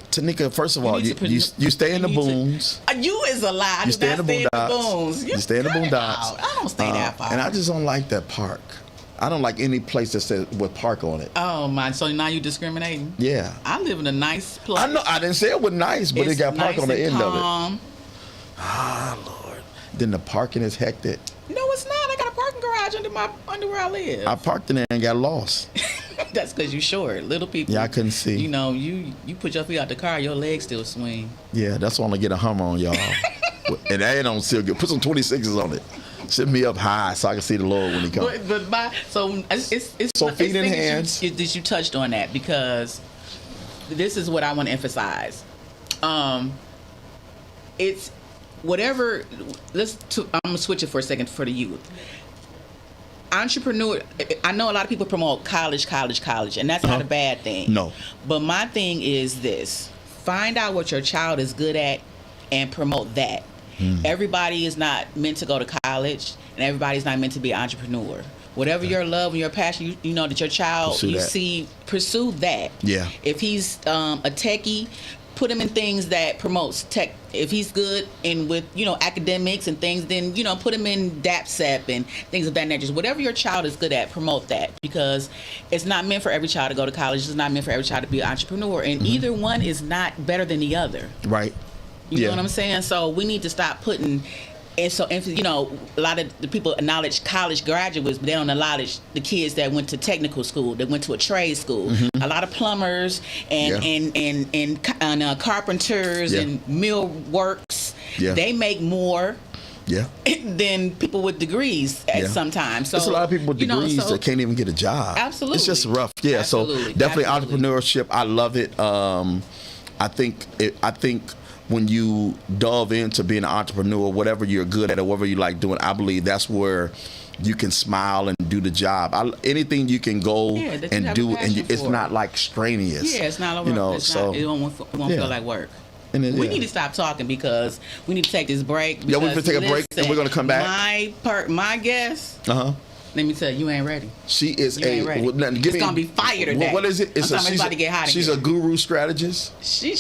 Tanika, first of all, you stay in the boons. You is a lie. You stay in the boondocks. You stay in the boondocks. I don't stay that far. And I just don't like that park. I don't like any place that says with park on it. Oh my! So now you discriminating? Yeah. I live in a nice place. I know. I didn't say it was nice, but it got park on the end calm. of it. Ah, Lord. Then the parking is hectic. No, it's not. I got a parking garage under where I live. I parked in there and got lost. That's because you short. Little people. Yeah, I couldn't see. You know, you put your feet out the car, your legs still swing. Yeah, that's why I'm gonna get a Hummer on y'all. And that ain't on still good. Put some 26s on it. Sit me up high so I can see the Lord when He comes. So feet in hands. That you touched on that because this is what I want to emphasize. It's whatever. I'm gonna switch it for a second for the youth. Entrepreneur. I know a lot of people promote college, and that's not a bad thing. No. But my thing is this: find out what your child is good at and promote that. Everybody is not meant to go to college, and everybody's not meant to be an entrepreneur. Whatever your love and your passion, you know that your child pursue that. Yeah. If he's a techie, put him in things that promotes tech. If he's good in with academics and things, then put him in DAPSEP and things of that nature. Whatever your child is good at, promote that, because it's not meant for every child to go to college. It's not meant for every child to be an entrepreneur, and either one is not better than the other. Right. You know what I'm saying? So we need to stop putting. And so, a lot of the people acknowledge college graduates, but they don't acknowledge the kids that went to technical school, that went to a trade school. A lot of plumbers and carpenters and mill works, they make more than people with degrees at sometimes. So there's a lot of people with degrees that can't even get a job. Absolutely. It's just rough. Yeah, absolutely. So definitely entrepreneurship. I love it. I think when you dove into being an entrepreneur, whatever you're good at or whatever you like doing, I believe that's where you can smile and do the job. Anything you can go and do, and it's not like strenuous. Yeah, it's not. It won't feel like work. We need to stop talking because we need to take this break. Yeah, we're gonna take a break and we're gonna come back. My guess. Let me tell you, you ain't ready. She is it's gonna be fire today. What is it? She's a guru strategist. I'm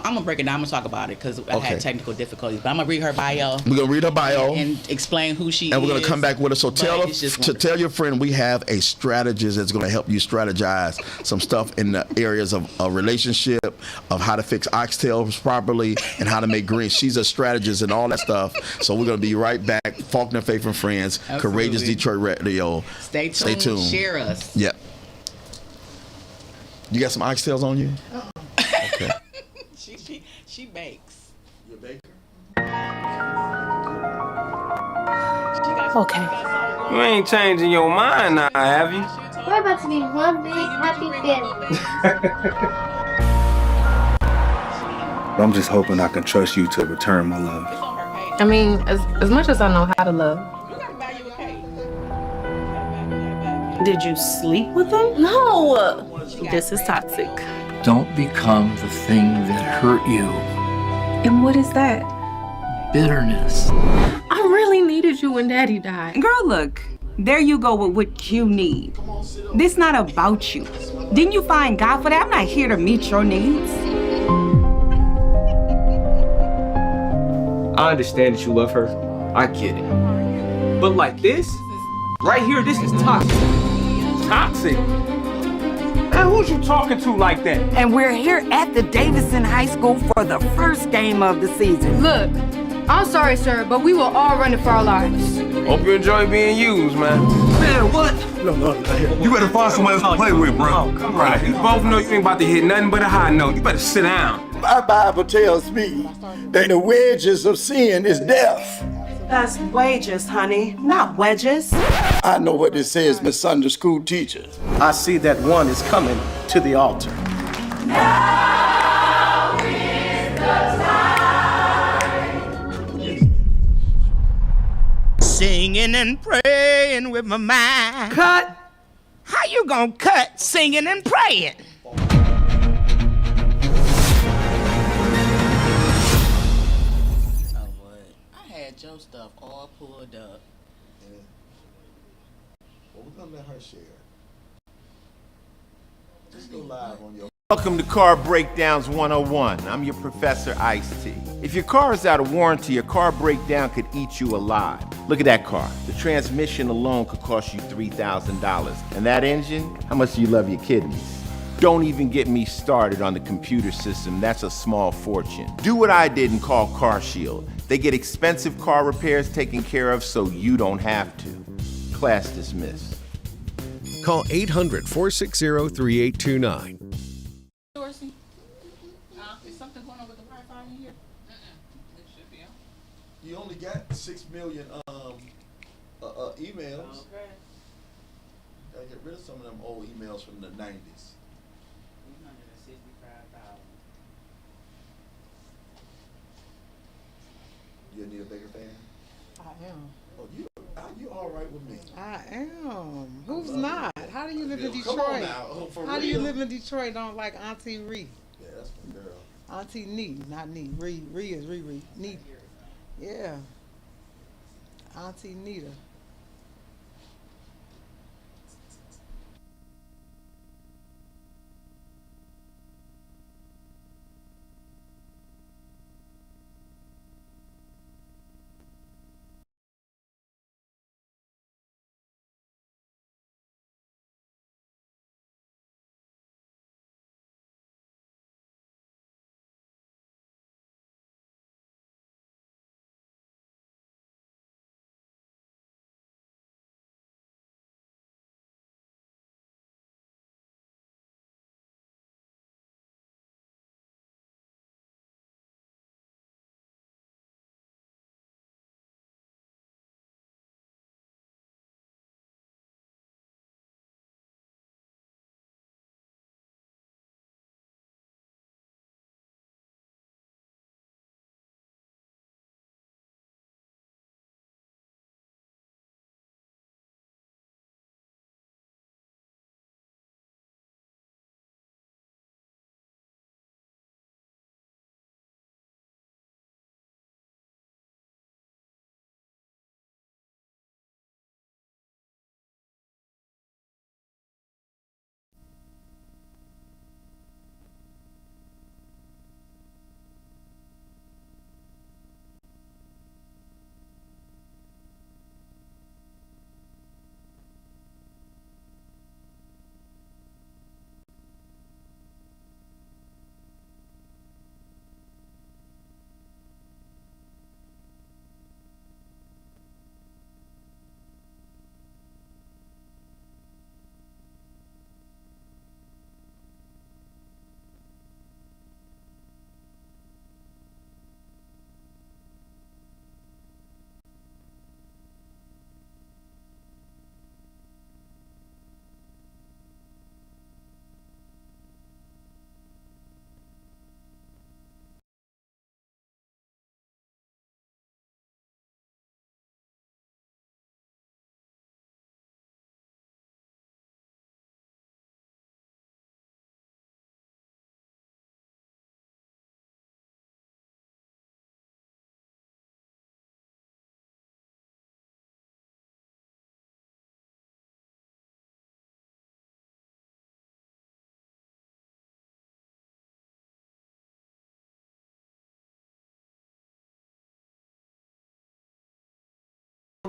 gonna break it down. I'm gonna talk about it because I had technical difficulties. But I'm gonna read her bio. We're gonna read her bio and explain who she is. And we're gonna come back with her. So tell your friend we have a strategist that's gonna help you strategize some stuff in the areas of a relationship, of how to fix oxtails properly, and how to make greens. She's a strategist and all that stuff. So we're gonna be right back. Faulkner, Faith and Friends. Absolutely. Courageous Detroit Radio. Stay tuned. Share us. Yep. You got some oxtails on you? Okay. she bakes. You a baker? Okay. You ain't changing your mind now, have you? We're about to be one big happy family. I'm just hoping I can trust you to return my love. I mean, as much as I know how to love. Did you sleep with him? No! This is toxic. Don't become the thing that hurt you. And what is that? Bitterness. I really needed you when Daddy died. Girl, look. There you go with what you need. This not about you. Didn't you find God for that? I'm not here to meet your needs. I understand that you love her. I get it. But like this, right here, this is toxic. Toxic? Man, who's you talking to like that? And we're here at the Davidson High School for the first game of the season. Look, I'm sorry, sir, but we will all run it for our lives. Hope you enjoy being used, man. Man, what? No. You better find someone else to play with, bro. Come on. You both know you ain't about to hit nothing but a high note. You better sit down. My Bible tells me that the wages of sin is death. That's wages, honey, not wedges. I know what it says, Miss Sunday school teacher. I see that one is coming to the altar. Now is the time. Singing and praying with my mind. Cut! How you gonna cut singing and praying? Oh, what? I had your stuff all pulled up. Yeah. Well, we're gonna let her share. Just go live on your. Welcome to Car Breakdowns 101. I'm your Professor Ice-T. If your car is out of warranty, a car breakdown could eat you alive. Look at that car. The transmission alone could cost you $3,000. And that engine? How much do you love your kidneys? Don't even get me started on the computer system. That's a small fortune. Do what I did and call Car Shield. They get expensive car repairs taken care of so you don't have to. Class dismissed. Call 800-460-3829. Dorsey? Is something going on with the Wi-Fi in here? It should be on. You only got 6 million emails. Okay. Gotta get rid of some of them old emails from the 90s. 365,000. You need a bigger fan? I am. Oh, you all right with me? I am. Who's not? How do you live in Come Detroit? on now. Oh, for How do you real? live in Detroit? Don't like Auntie Ree. Yeah, that's my girl. Auntie Nee, not Nee. Ree is Ree. Nee. Yeah. Auntie Nita.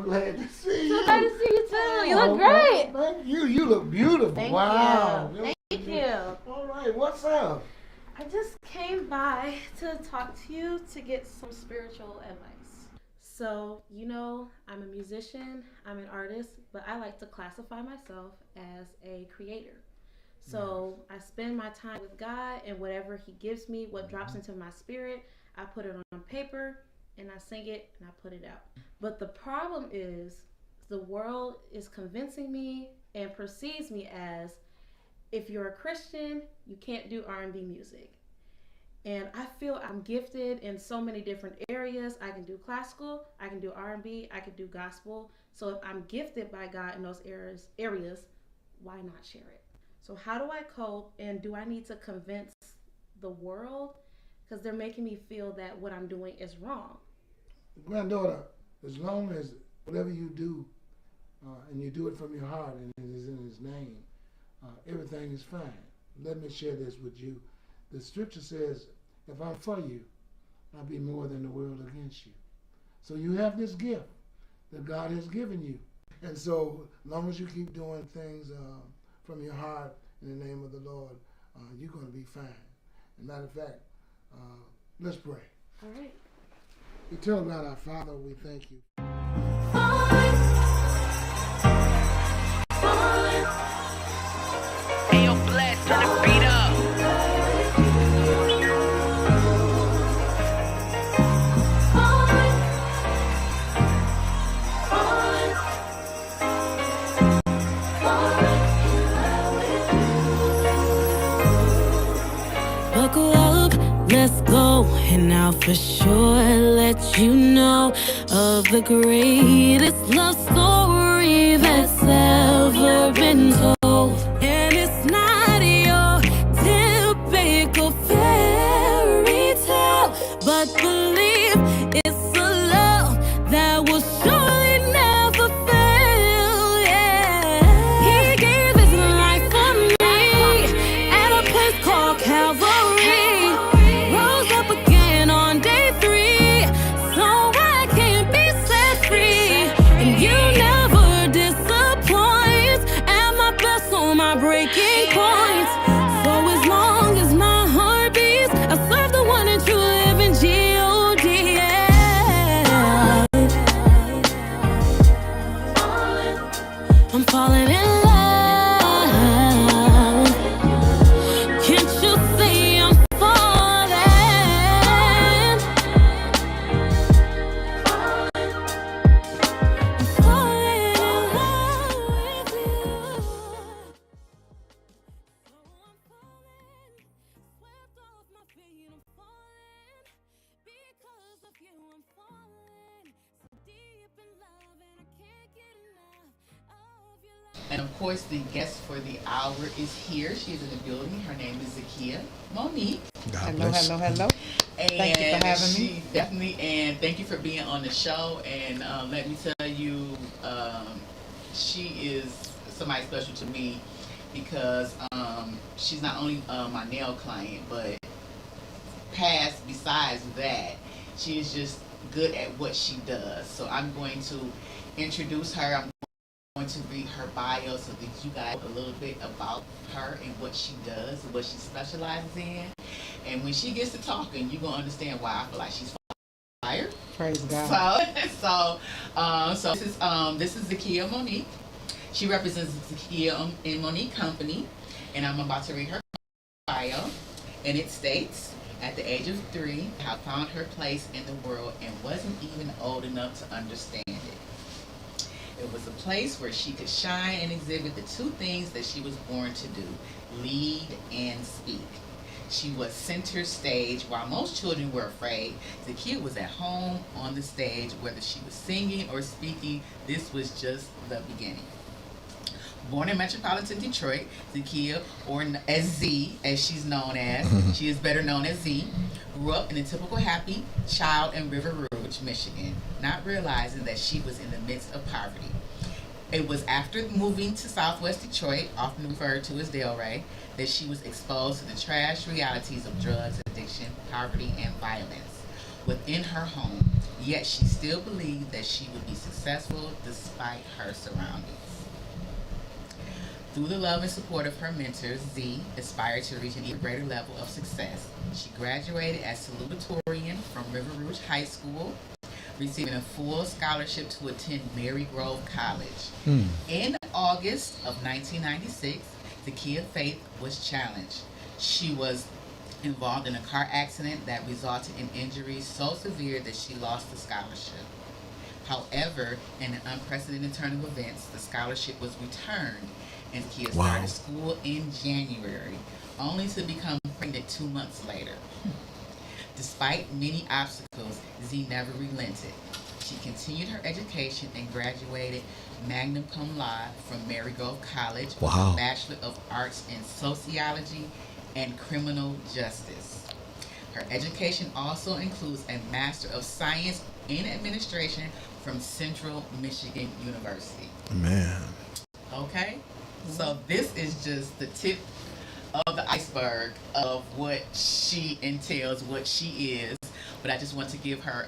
Glad to see you. So glad to see you too. You look great. Thank you. You look beautiful. Thank wow. you. Thank you. All right. What's up? I just came by to talk to you to get some spiritual advice. So, you know, I'm a musician, I'm an artist, but I like to classify myself as a creator. So I spend my time with God, and whatever He gives me, what drops into my spirit, I put it on paper and I sing it and I put it out. But the problem is the world is convincing me and perceives me as, if you're a Christian, you can't do R&B music. And I feel I'm gifted in so many different areas. I can do classical, I can do R&B, I can do gospel. So if I'm gifted by God in those areas, why not share it? So how do I cope, and do I need to convince the world? Because they're making me feel that what I'm doing is wrong. Granddaughter, as long as whatever you do, and you do it from your heart and it is in His name, everything is fine. Let me share this with you. The scripture says, if I'm for you, I'll be more than the world against you. So you have this gift that God has given you. And so as long as you keep doing things from your heart in the name of the Lord, you're going to be fine. As a matter of fact, let's pray. All right. Eternal God, our Father, we thank you. Buckle up, let's go, and I'll for sure let you know of the greatest love story that's ever been told. And it's not your typical fairy tale, but believe it's a love that will surely never fail. Yeah, He gave His life for me at a place called Calvary. Rose up again on day 3, so I can be set free. And You never disappoint, at my best on my breaking point. So as long as my heart beats, I serve the one and true living God. Yeah. I'm falling in love. Can't you see I'm falling? I'm falling in love with you. So I'm falling, swept off my feet. I'm falling because of You. I'm falling so deep in love, and I can't get enough of Your love. And of course, the guest for the hour is here. She's in the building. Her name is Zakia Monique. Hello. And Thank you for having me. Definitely, and thank you for being on the show. And let me tell you, she is somebody special to me because she's not only my nail client, but besides that, she is just good at what she does. So I'm going to introduce her. I'm going to read her bio so that you guys know a little bit about her and what she does and what she specializes in. And when she gets to talking, you're gonna understand why I feel like she's fired. Praise God. So this is Zakia Monique. She represents Zakia and Monique Company, and I'm about to read her bio. And it states, at the age of 3, I found her place in the world and wasn't even old enough to understand it. It was a place where she could shine and exhibit the 2 things that she was born to do, lead and speak. She was center stage. While most children were afraid, Zakia was at home on the stage. Whether she was singing or speaking, this was just the beginning. Born in metropolitan Detroit, Zakia, or as Z, as she's known as, she is better known as Z, grew up in a typical happy child in River Rouge, Michigan, not realizing that she was in the midst of poverty. It was after moving to Southwest Detroit, often referred to as Delray, that she was exposed to the trash realities of drugs, addiction, poverty, and violence within her home. Yet she still believed that she would be successful despite her surroundings. Through the love and support of her mentors, Z aspired to reach an even greater level of success. She graduated as salutatorian from River Rouge High School, receiving a full scholarship to attend Mary Grove College. In August of 1996, Zakia's faith was challenged. She was involved in a car accident that resulted in injuries so severe that she lost the scholarship. However, in an unprecedented turn of events, the scholarship was returned, and Zakia started school in January, only to become pregnant 2 months later. Despite many obstacles, Z never relented. She continued her education and graduated magna cum laude from Marigold College with Wow. a Bachelor of Arts in Sociology and Criminal Justice. Her education also includes a Master of Science in Administration from Central Michigan University. Man. Okay? So this is just the tip of the iceberg of what she entails, what she is. But I just want to give her,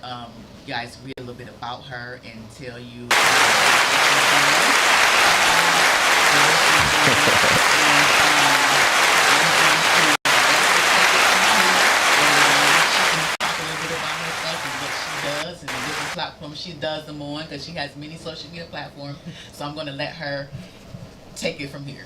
you guys read a little bit about her and tell you. Platform she does them on, because she has many social media platforms. So I'm going to let her take it from here.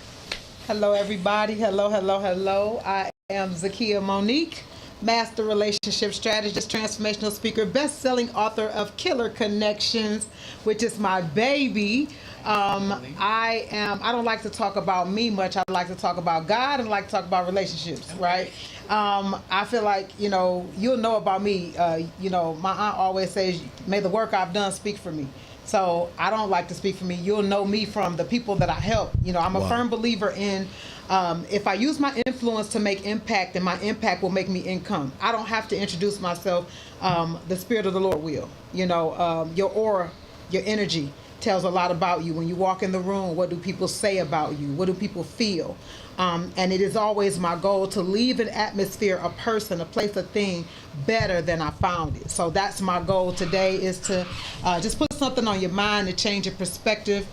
Hello, everybody. Hello. I am Zakia Monique, Master Relationship Strategist, Transformational Speaker, best-selling author of Killer Connections, which is my baby. I don't like to talk about me much. I like to talk about God and I like to talk about relationships, right? I feel like, you'll know about me. My aunt always says, may the work I've done speak for me. So I don't like to speak for me. You'll know me from the people that I help. I'm a firm believer in if I use my influence to make impact, then my impact will make me income. I don't have to introduce myself. The Spirit of the Lord will. Your aura, your energy tells a lot about you. When you walk in the room, what do people say about you? What do people feel? And it is always my goal to leave an atmosphere, a person, a place, a thing better than I found it. So that's my goal today, is to just put something on your mind to change your perspective.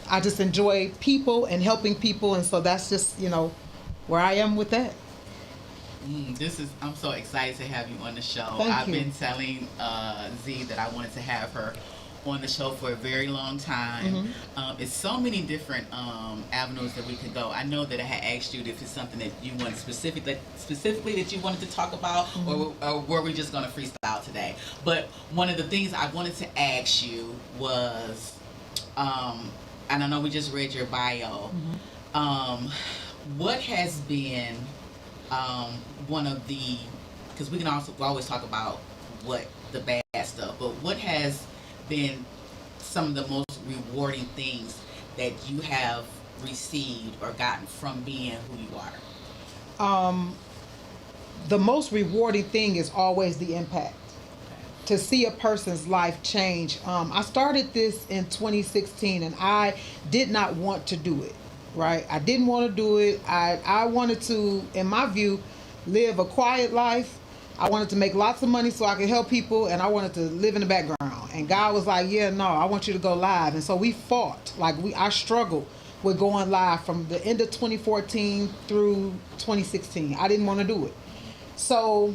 I just enjoy people and helping people, and so that's just where I am with that. I'm so excited to have you on the show. I've been telling Z that I wanted to have her on the show for a very long time. It's so many different avenues that we could go. I know that I had asked you if it's something that you wanted specifically that you wanted to talk about, or were we just going to freestyle today? But one of the things I wanted to ask you was, and I know we just read your bio, what has been one of the, because we always talk about what the bad stuff, but what has been some of the most rewarding things that you have received or gotten from being who you are? The most rewarding thing is always the impact. To see a person's life change. I started this in 2016 and I did not want to do it, right? I didn't want to do it. I wanted to, in my view, live a quiet life. I wanted to make lots of money so I could help people, and I wanted to live in the background. And God was like, yeah, no, I want you to go live. And so we fought. I struggled with going live from the end of 2014 through 2016. I didn't want to do it. So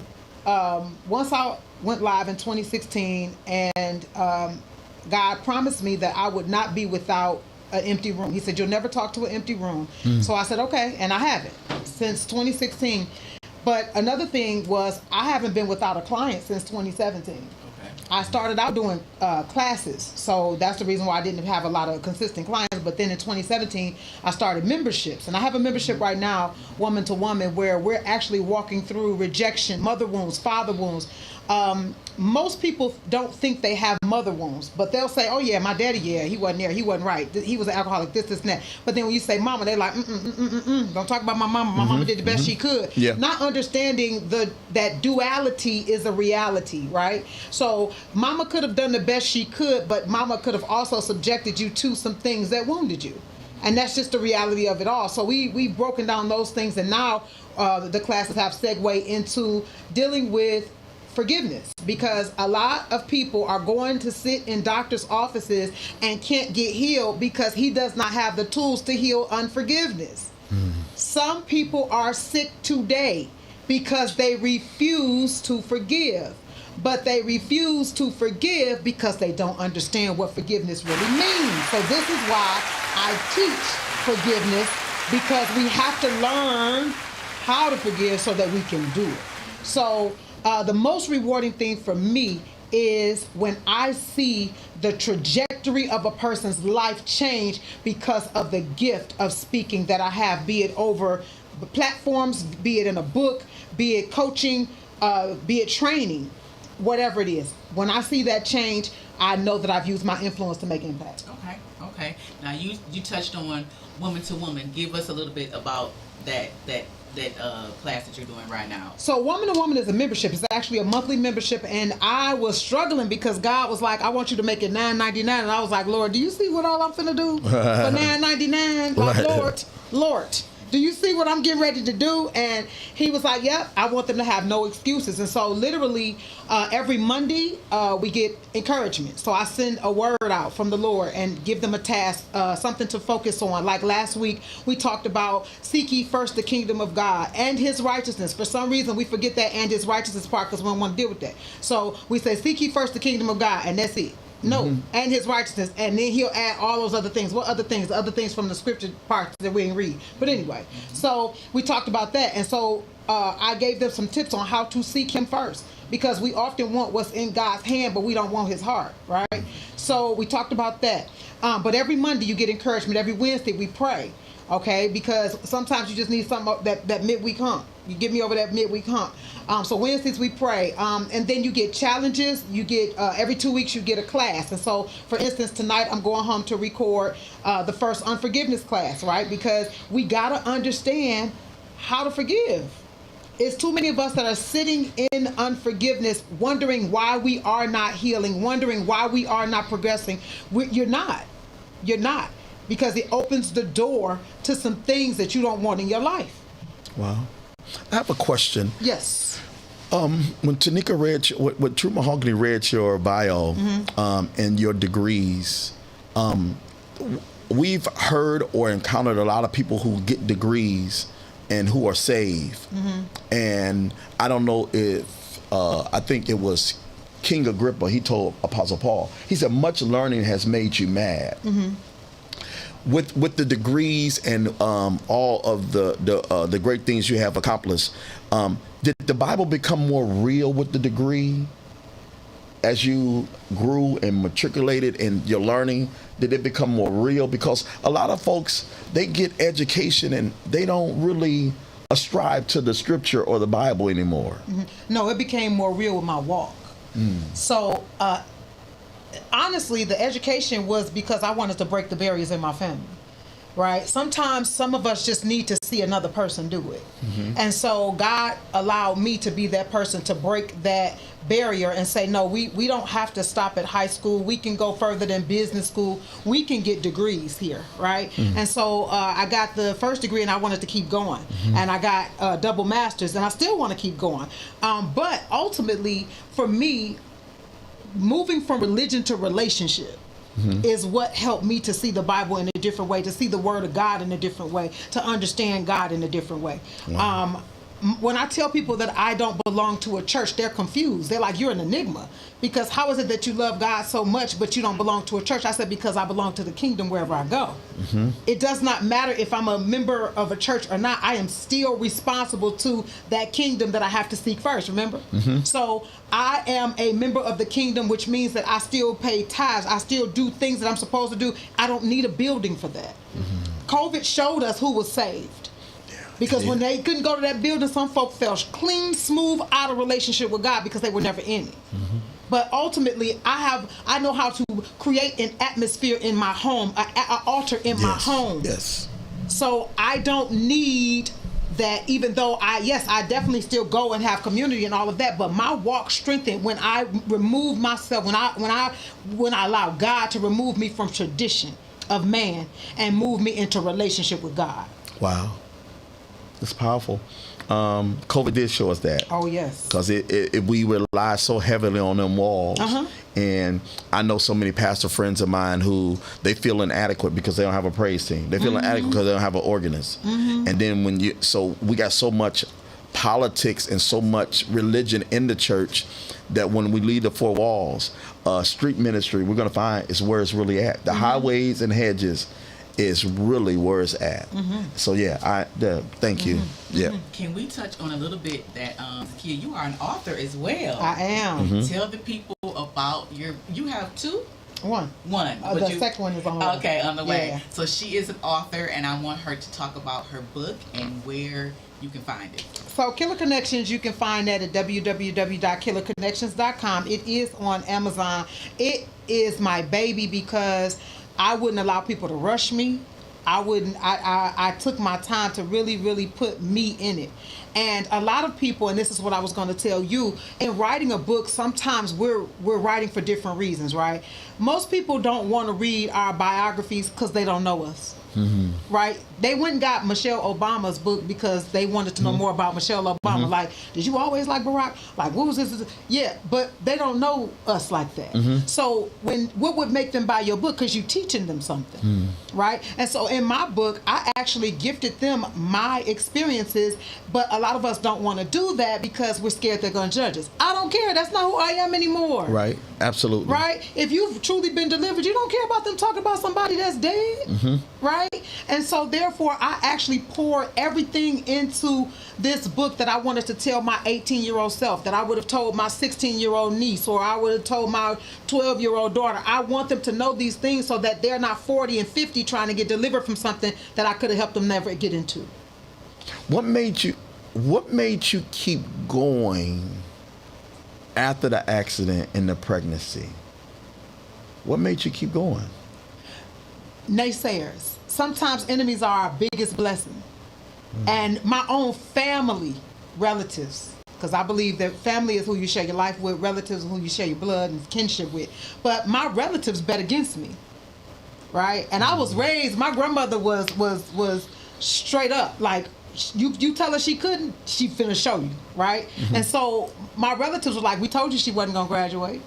once I went live in 2016, and God promised me that I would not be without an empty room. He said, you'll never talk to an empty room. So I said, okay, and I haven't since 2016. But another thing was, I haven't been without a client since 2017. Okay. I started out doing classes, so that's the reason why I didn't have a lot of consistent clients. But then in 2017, I started memberships. And I have a membership right now, Woman to Woman, where we're actually walking through rejection, mother wounds, father wounds. Most people don't think they have mother wounds, but they'll say, oh yeah, my daddy, yeah, he wasn't there, he wasn't right, he was an alcoholic, this, and that. But then when you say mama, they're like, don't talk about my mama. My mama did the best she could. Yeah. Not understanding that duality is a reality, right? So mama could have done the best she could, but mama could have also subjected you to some things that wounded you. And that's just the reality of it all. So we've broken down those things, and now the classes have segued into dealing with forgiveness, because a lot of people are going to sit in doctors' offices and can't get healed because he does not have the tools to heal unforgiveness. Some people are sick today because they refuse to forgive, but they refuse to forgive because they don't understand what forgiveness really means. So this is why I teach forgiveness, because we have to learn how to forgive so that we can do it. So the most rewarding thing for me is when I see the trajectory of a person's life change because of the gift of speaking that I have, be it over platforms, be it in a book, be it coaching, be it training. whatever it is. When I see that change, I know that I've used my influence to make impact. Okay. Now you touched on woman to woman. Give us a little bit about that class that you're doing right now. So Woman to Woman is a membership. It's actually a monthly membership, and I was struggling because God was like, I want you to make it $9.99, and I was like, Lord, do you see what all I'm finna do for $9.99? Like, Lord, do you see what I'm getting ready to do? And he was like, yep, I want them to have no excuses. And so literally every Monday we get encouragement. So I send a word out from the Lord and give them a task, something to focus on. Like last week, we talked about seek ye first the kingdom of God and his righteousness. For some reason, we forget that and his righteousness part because we don't want to deal with that. So we say seek ye first the kingdom of God, and that's it. No, and his righteousness, and then he'll add all those other things. What other things? The other things from the scripture parts that we didn't read. But anyway, so we talked about that, and so I gave them some tips on how to seek him first, because we often want what's in God's hand, but we don't want his heart, right? So we talked about that. But every Monday you get encouragement. Every Wednesday we pray, okay? Because sometimes you just need something that midweek hump. You get me over that midweek hump. So Wednesdays we pray, and then you get challenges. You get every 2 weeks you get a class. And so, for instance, tonight I'm going home to record the first unforgiveness class, right? Because we gotta understand how to forgive. It's too many of us that are sitting in unforgiveness, wondering why we are not healing, wondering why we are not progressing. You're not, because it opens the door to some things that you don't want in your life. Wow. I have a question. Yes. When Tanika read, when True Mahogany read your bio and your degrees, we've heard or encountered a lot of people who get degrees and who are saved. And I don't know if, I think it was King Agrippa, he told Apostle Paul, he said, much learning has made you mad. With the degrees and all of the great things you have accomplished, did the Bible become more real with the degree as you grew and matriculated in your learning? Did it become more real? Because a lot of folks, they get education and they don't really ascribe to the scripture or the Bible anymore. No, it became more real with my walk. So honestly, the education was because I wanted to break the barriers in my family, right? Sometimes some of us just need to see another person do it. And so God allowed me to be that person to break that barrier and say, no, we don't have to stop at high school. We can go further than business school. We can get degrees here, right? And so I got the first degree and I wanted to keep going. And I got double masters and I still want to keep going. But ultimately, for me, moving from religion to relationship is what helped me to see the Bible in a different way, to see the Word of God in a different way, to understand God in a different way. When I tell people that I don't belong to a church, they're confused. They're like, you're an enigma. Because how is it that you love God so much, but you don't belong to a church? I said, because I belong to the kingdom wherever I go. It does not matter if I'm a member of a church or not. I am still responsible to that kingdom that I have to seek first, remember? So I am a member of the kingdom, which means that I still pay tithes. I still do things that I'm supposed to do. I don't need a building for that. COVID showed us who was saved. Because when they couldn't go to that building, some folk fell clean, smooth out of relationship with God because they were never in it. But ultimately, I know how to create an atmosphere in my home, an altar in my home. So I don't need that, even though I definitely still go and have community and all of that, but my walk strengthened when I remove myself, when I allow God to remove me from tradition of man and move me into relationship with God. Wow. It's powerful. COVID did show us that. Oh, yes. Because we rely so heavily on them walls. And I know so many pastor friends of mine who they feel inadequate because they don't have a praise team. They feel inadequate because they don't have an organist. And then so we got so much politics and so much religion in the church that when we leave the four walls, street ministry, we're going to find is where it's really at. The highways and hedges is really where it's at. So thank you. Can we touch on a little bit that Zakia, you are an author as well? I am. Tell the people about you have two? One. But The second one is on the way. Okay, on the way. Yeah. So she is an author, and I want her to talk about her book and where you can find it. So Killer Connections, you can find that at www.killerconnections.com. It is on Amazon. It is my baby because I wouldn't allow people to rush me. I took my time to really, really put me in it. And a lot of people, and this is what I was going to tell you, in writing a book, sometimes we're writing for different reasons, right? Most people don't want to read our biographies because they don't know us. Mm-hmm. Right? They went and got Michelle Obama's book because they wanted to know more about Michelle Obama. Mm-hmm. Like, did you always like Barack? Like, what was this? Yeah, but they don't know us like that. Mm-hmm. So what would make them buy your book? Because you're teaching them something, right? And so in my book, I actually gifted them my experiences, but a lot of us don't want to do that because we're scared they're going to judge us. I don't care. That's not who I am anymore. Right. Absolutely. Right? If you've truly been delivered, you don't care about them talking about somebody that's dead. Mm-hmm. Right? And so therefore I actually poured everything into this book that I wanted to tell my 18-year-old self, that I would have told my 16-year-old niece, or I would have told my 12-year-old daughter. I want them to know these things so that they're not 40 and 50 trying to get delivered from something that I could have helped them never get into. What made you keep going after the accident and the pregnancy? What made you keep going? Naysayers. Sometimes enemies are our biggest blessing. And my own family, relatives, because I believe that family is who you share your life with, relatives is who you share your blood and kinship with. But my relatives bet against me, right? And I was raised, my grandmother was straight up, like, you tell her she couldn't, she finna show you, right? Mm-hmm. And so my relatives were like, we told you she wasn't gonna graduate.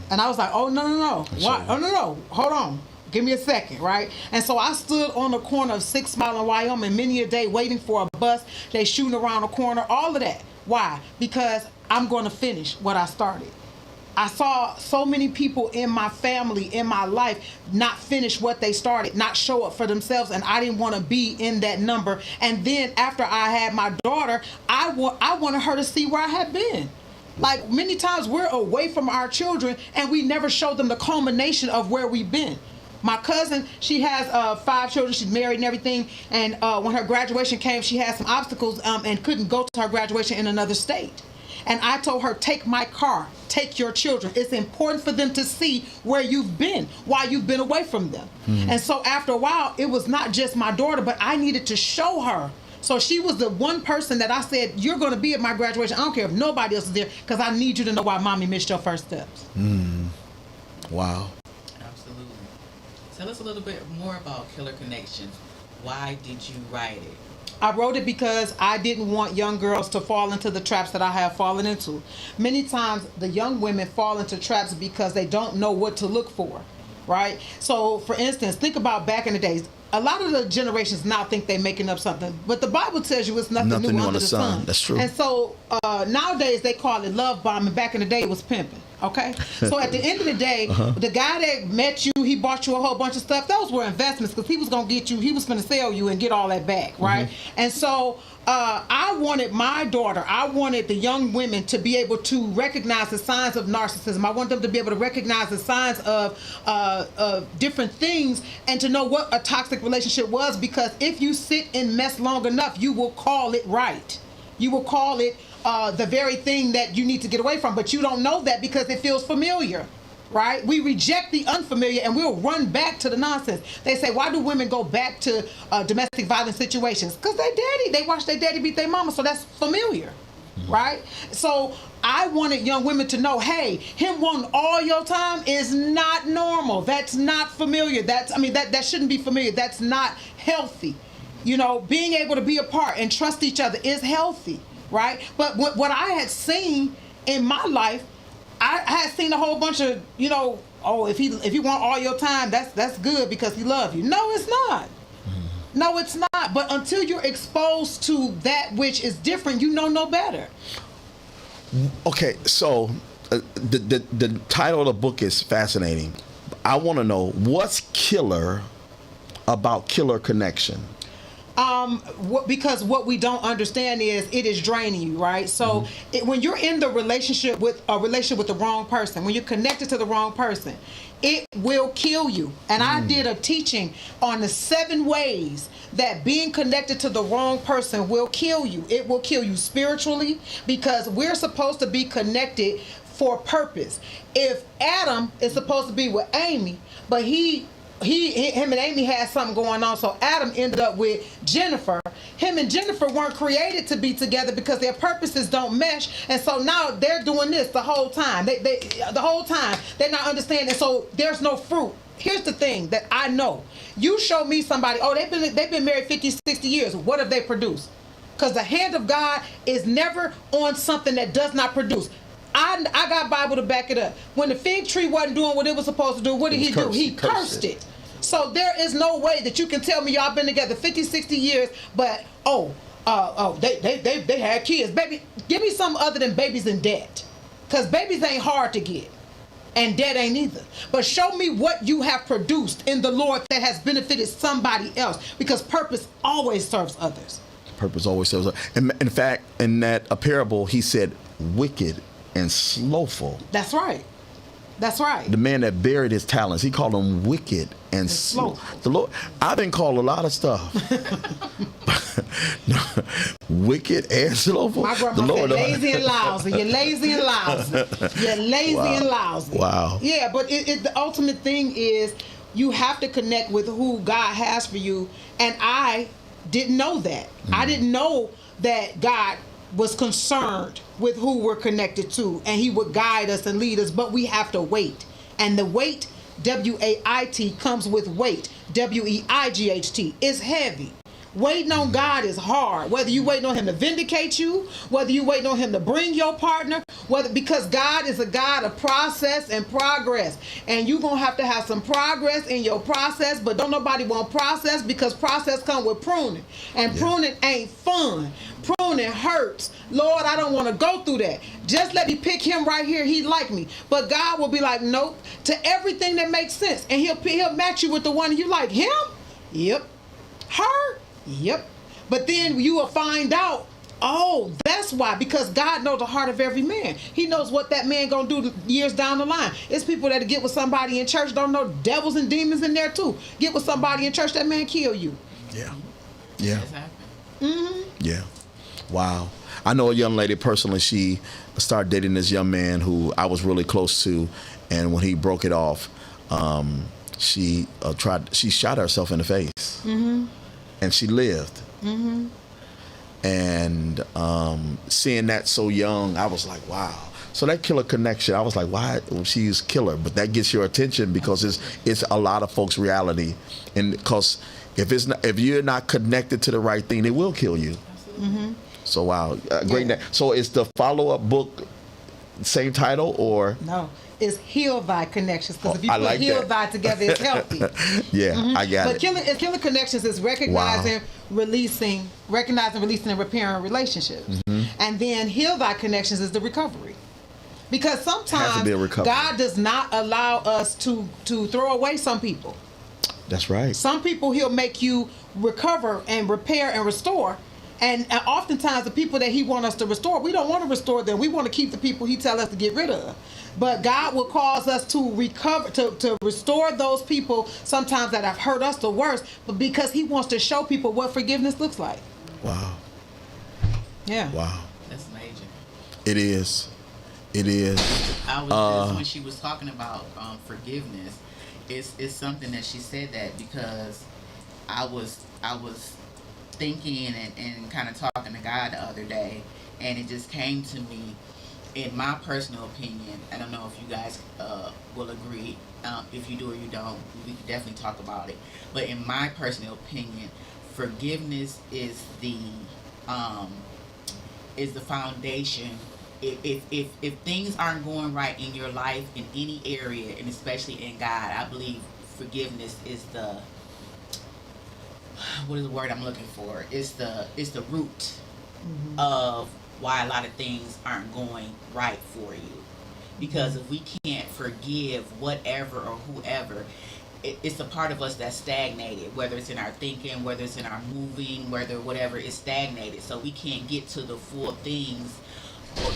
And I was like, oh, no. What? Oh, no, hold on. Give me a second, right? And so I stood on the corner of 6 Mile in Wyoming many a day waiting for a bus. They shooting around the corner, all of that. Why? Because I'm going to finish what I started. I saw so many people in my family, in my life, not finish what they started, not show up for themselves, and I didn't want to be in that number. And then after I had my daughter, I wanted her to see where I had been. Like, many times we're away from our children and we never show them the culmination of where we've been. My cousin, she has 5 children. She's married and everything. And when her graduation came, she had some obstacles and couldn't go to her graduation in another state. And I told her, take my car, take your children. It's important for them to see where you've been, why you've been away from them. And so after a while, it was not just my daughter, but I needed to show her. So she was the one person that I said, you're going to be at my graduation. I don't care if nobody else is there, because I need you to know why mommy missed your first steps. Wow. Tell us a little bit more about Killer Connections. Why did you write it? I wrote it because I didn't want young girls to fall into the traps that I have fallen into. Many times the young women fall into traps because they don't know what to look for, right? So for instance, think about back in the days. A lot of the generations now think they're making up something, but the Bible tells you it's nothing new under the sun. That's true. And so nowadays they call it love bombing. Back in the day it was pimping. Okay, so at the end of the day, the guy that met you, he bought you a whole bunch of stuff. Those were investments because he was gonna get you. He was gonna sell you and get all that back, right? And so I wanted my daughter, I wanted the young women to be able to recognize the signs of narcissism. I want them to be able to recognize the signs of different things and to know what a toxic relationship was, because if you sit in mess long enough, you will call it right. You will call it the very thing that you need to get away from, but you don't know that because it feels familiar. Right? We reject the unfamiliar and we'll run back to the nonsense. They say, why do women go back to domestic violence situations? Because they watched their daddy beat their mama, so that's familiar, right? So I wanted young women to know, hey, him wanting all your time is not normal. That's not familiar. That shouldn't be familiar. That's not healthy. You know, being able to be apart and trust each other is healthy, right? But what I had seen in my life, I had seen a whole bunch of, if he want all your time, that's good because he loves you. No, it's not. No, it's not. But until you're exposed to that which is different, you know no better. Okay, so the title of the book is fascinating. I want to know, what's killer about Killer Connection? Because what we don't understand is it is draining you, right? So when you're in the relationship with the wrong person, when you're connected to the wrong person, it will kill you. And I did a teaching on the 7 ways that being connected to the wrong person will kill you. It will kill you spiritually, because we're supposed to be connected for purpose. If Adam is supposed to be with Amy, but him and Amy had something going on, so Adam ended up with Jennifer. Him and Jennifer weren't created to be together because their purposes don't mesh, and so now they're doing this the whole time. The whole time they're not understanding. So there's no fruit. Here's the thing that I know: you show me somebody, oh, they've been married 50, 60 years. What have they produced? Because the hand of God is never on something that does not produce. I got Bible to back it up. When the fig tree wasn't doing what it was supposed to do, what did he do? He cursed it. So there is no way that you can tell me y'all been together 50, 60 years, but they had kids. Baby, give me something other than babies in debt. Because babies ain't hard to get. And debt ain't either. But show me what you have produced in the Lord that has benefited somebody else. Because purpose always serves others. Purpose always serves others. In fact, in that parable, he said wicked and slothful. That's right. That's right. The man that buried his talents, he called him wicked and slow. The Lord, I've been called a lot of stuff. Wicked and slothful. My grandma said lazy and lousy. You're lazy and lousy. You're lazy and lousy. Wow. Yeah, but the ultimate thing is you have to connect with who God has for you. And I didn't know that. I didn't know that God was concerned with who we're connected to, and he would guide us and lead us, but we have to wait. And the wait, W-A-I-T, comes with weight, W-E-I-G-H-T. It's heavy. Waiting on God is hard. Whether you waiting on him to vindicate you, whether you waiting on him to bring your partner, because God is a God of process and progress. And you're going to have some progress in your process, but don't nobody want process, because process comes with pruning. And pruning ain't fun. Pruning hurts. Lord, I don't want to go through that. Just let me pick him right here. He like me. But God will be like, nope, to everything that makes sense. And he'll match you with the one you like. Him? Yep. Her? Yep. But then you will find out, oh, that's why, because God knows the heart of every man. He knows what that man gonna do years down the line. It's people that get with somebody in church, don't know devils and demons in there too. Get with somebody in church, that man kill you. Yeah. Yeah. Mm-hmm. Yeah. Wow. I know a young lady personally, she started dating this young man who I was really close to, and when he broke it off, she shot herself in the face. Mm-hmm. And she lived. Mm-hmm. And seeing that so young, I was like, wow. So that killer connection, I was like, why? Well, she's killer, but that gets your attention because it's a lot of folks' reality, and because if you're not connected to the right thing, it will kill you. Mm-hmm. So wow, great. Yeah. So is the follow-up book same title or no? It's Heal Thy Connections, because if you put Heal Thy together, it's healthy. Yeah, I got it. But Killer Connections is recognizing, releasing, and repairing relationships. Mm-hmm. And then Heal Thy Connections is the recovery. Because sometimes God does not allow us to throw away some people. That's right. Some people he'll make you recover and repair and restore. And oftentimes the people that he wants us to restore, we don't want to restore them. We want to keep the people he tells us to get rid of. But God will cause us to recover, to restore those people sometimes that have hurt us the worst, but because he wants to show people what forgiveness looks like. Wow. Yeah. Wow. That's major. It is. It is. I was just, when she was talking about forgiveness, it's something that she said that because I was thinking and kind of talking to God the other day, and it just came to me. In my personal opinion, I don't know if you guys will agree. If you do or you don't, we can definitely talk about it. But in my personal opinion, forgiveness is the foundation. If things aren't going right in your life in any area, and especially in God, I believe forgiveness is what is the word I'm looking for? It's the root of why a lot of things aren't going right for you. Because if we can't forgive whatever or whoever, it's a part of us that's stagnated, whether it's in our thinking, whether it's in our moving, whatever is stagnated. So we can't get to the full things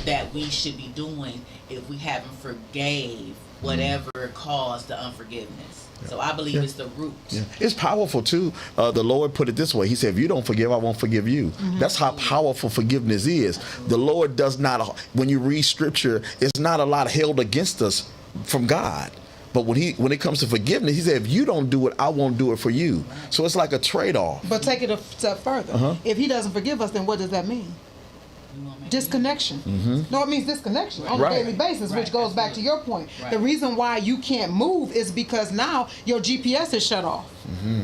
that we should be doing if we haven't forgave whatever caused the unforgiveness. So I believe it's the root. It's powerful too. The Lord put it this way. He said, if you don't forgive, I won't forgive you. That's how powerful forgiveness is. The Lord does not, when you read scripture, it's not a lot held against us from God. But when it comes to forgiveness, he said, if you don't do it, I won't do it for you. So it's like a trade-off. But take it a step further. If he doesn't forgive us, then what does that mean? Disconnection. No, it means disconnection on a daily basis, which goes back to your point. The reason why you can't move is because now your GPS is shut off.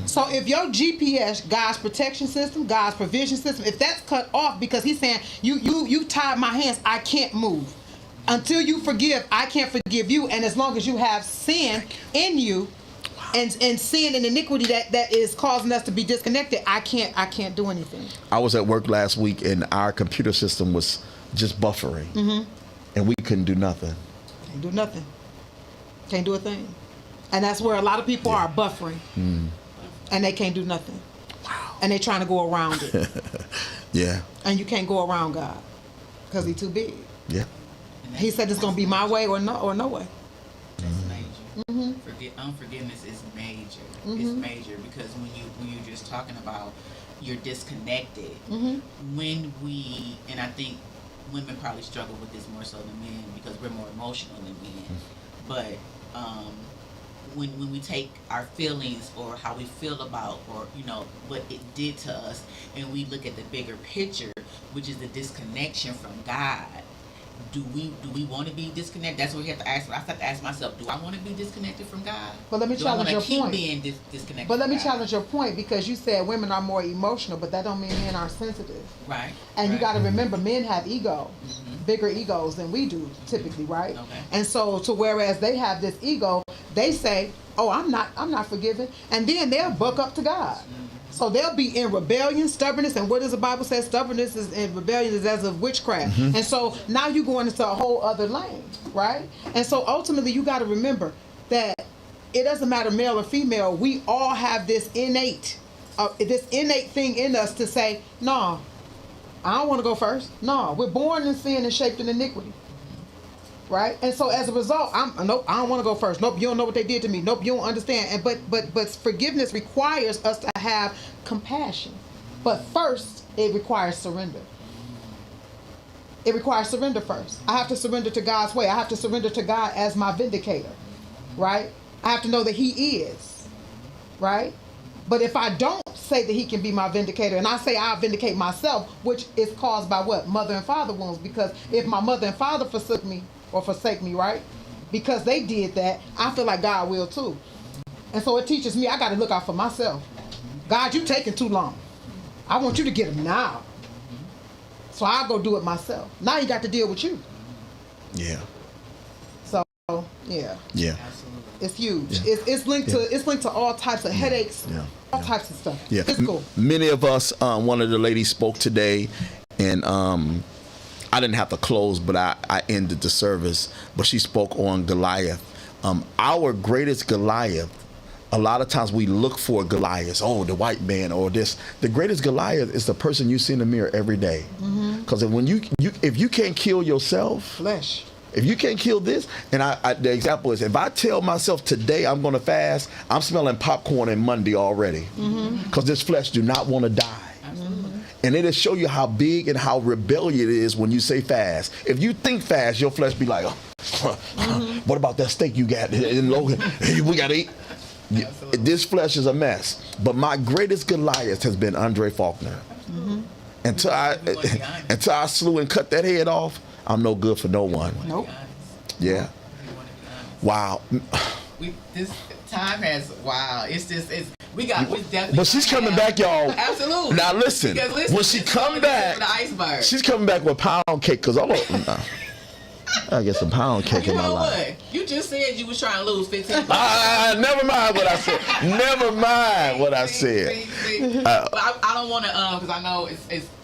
So if your GPS, God's protection system, God's provision system, if that's cut off because he's saying, you tied my hands, I can't move. Until you forgive, I can't forgive you. And as long as you have sin in you, and sin and iniquity that is causing us to be disconnected, I can't do anything. I was at work last week and our computer system was just buffering, and we couldn't do nothing. Can't do nothing. Can't do a thing. And that's where a lot of people are buffering, and they can't do nothing. Wow. And they're trying to go around it. And you can't go around God because he's too big. He said it's going to be my way or no way. Unforgiveness is major. It's major because when you're just talking about you're disconnected. When we, and I think women probably struggle with this more so than men because we're more emotional than men. But when we take our feelings or how we feel about or what it did to us, and we look at the bigger picture, which is the disconnection from God. Do we want to be disconnected? That's what we have to ask. I have to ask myself, do I want to be disconnected from God? But let me challenge your point. Being disconnected. But let me challenge your point because you said women are more emotional, but that don't mean men are sensitive. Right. And you got to remember, men have ego, bigger egos than we do typically, right? And so whereas they have this ego, they say, "Oh, I'm not forgiven," and then they'll buck up to God. So they'll be in rebellion, stubbornness, and what does the Bible say? Stubbornness is and rebellion is as of witchcraft. And so now you're going into a whole other lane, right? And so ultimately you got to remember that it doesn't matter male or female. We all have this innate thing in us to say, no, I don't want to go first. No, we're born in sin and shaped in iniquity. Right? And so as a result, nope, I don't want to go first. Nope, you don't know what they did to me. Nope, you don't understand. And but forgiveness requires us to have compassion. But first, it requires surrender. It requires surrender first. I have to surrender to God's way. I have to surrender to God as my vindicator. Right? I have to know that he is. Right? But if I don't say that he can be my vindicator, and I say I'll vindicate myself, which is caused by what? Mother and father wounds. Because if my mother and father forsake me, right? Because they did that, I feel like God will too. And so it teaches me I got to look out for myself. God, you taking too long. I want you to get him now. So I'll go do it myself. Now you got to deal with you. Yeah. So, yeah. Yeah. It's huge. Yeah. It's linked to all types of headaches, all types of stuff. Yeah. Physical. Many of us, one of the ladies spoke today, and I didn't have to close, but I ended the service. But she spoke on Goliath. Our greatest Goliath, a lot of times we look for Goliath, the white man or this. The greatest Goliath is the person you see in the mirror every day. Because when if you can't kill yourself, flesh. If you can't kill this, and the example is, if I tell myself today I'm going to fast, I'm smelling popcorn on Monday already. Because this flesh do not want to die. And it'll show you how big and how rebellious it is when you say fast. If you think fast, your flesh be like, what about that steak you got in Logan? We got to eat. This flesh is a mess. But my greatest Goliath has been Andre Faulkner. Until I slew and cut that head off, I'm no good for no one. Nope. Yeah. Wow. This time has, we definitely. But she's coming back, y'all. Absolutely. Now listen, when she come back, she's coming back with pound cake. Cause I get some pound cake in my life. What? You just said you was trying to lose 15 pounds. Never mind what I said. Never mind what I said. But I don't want to, because I know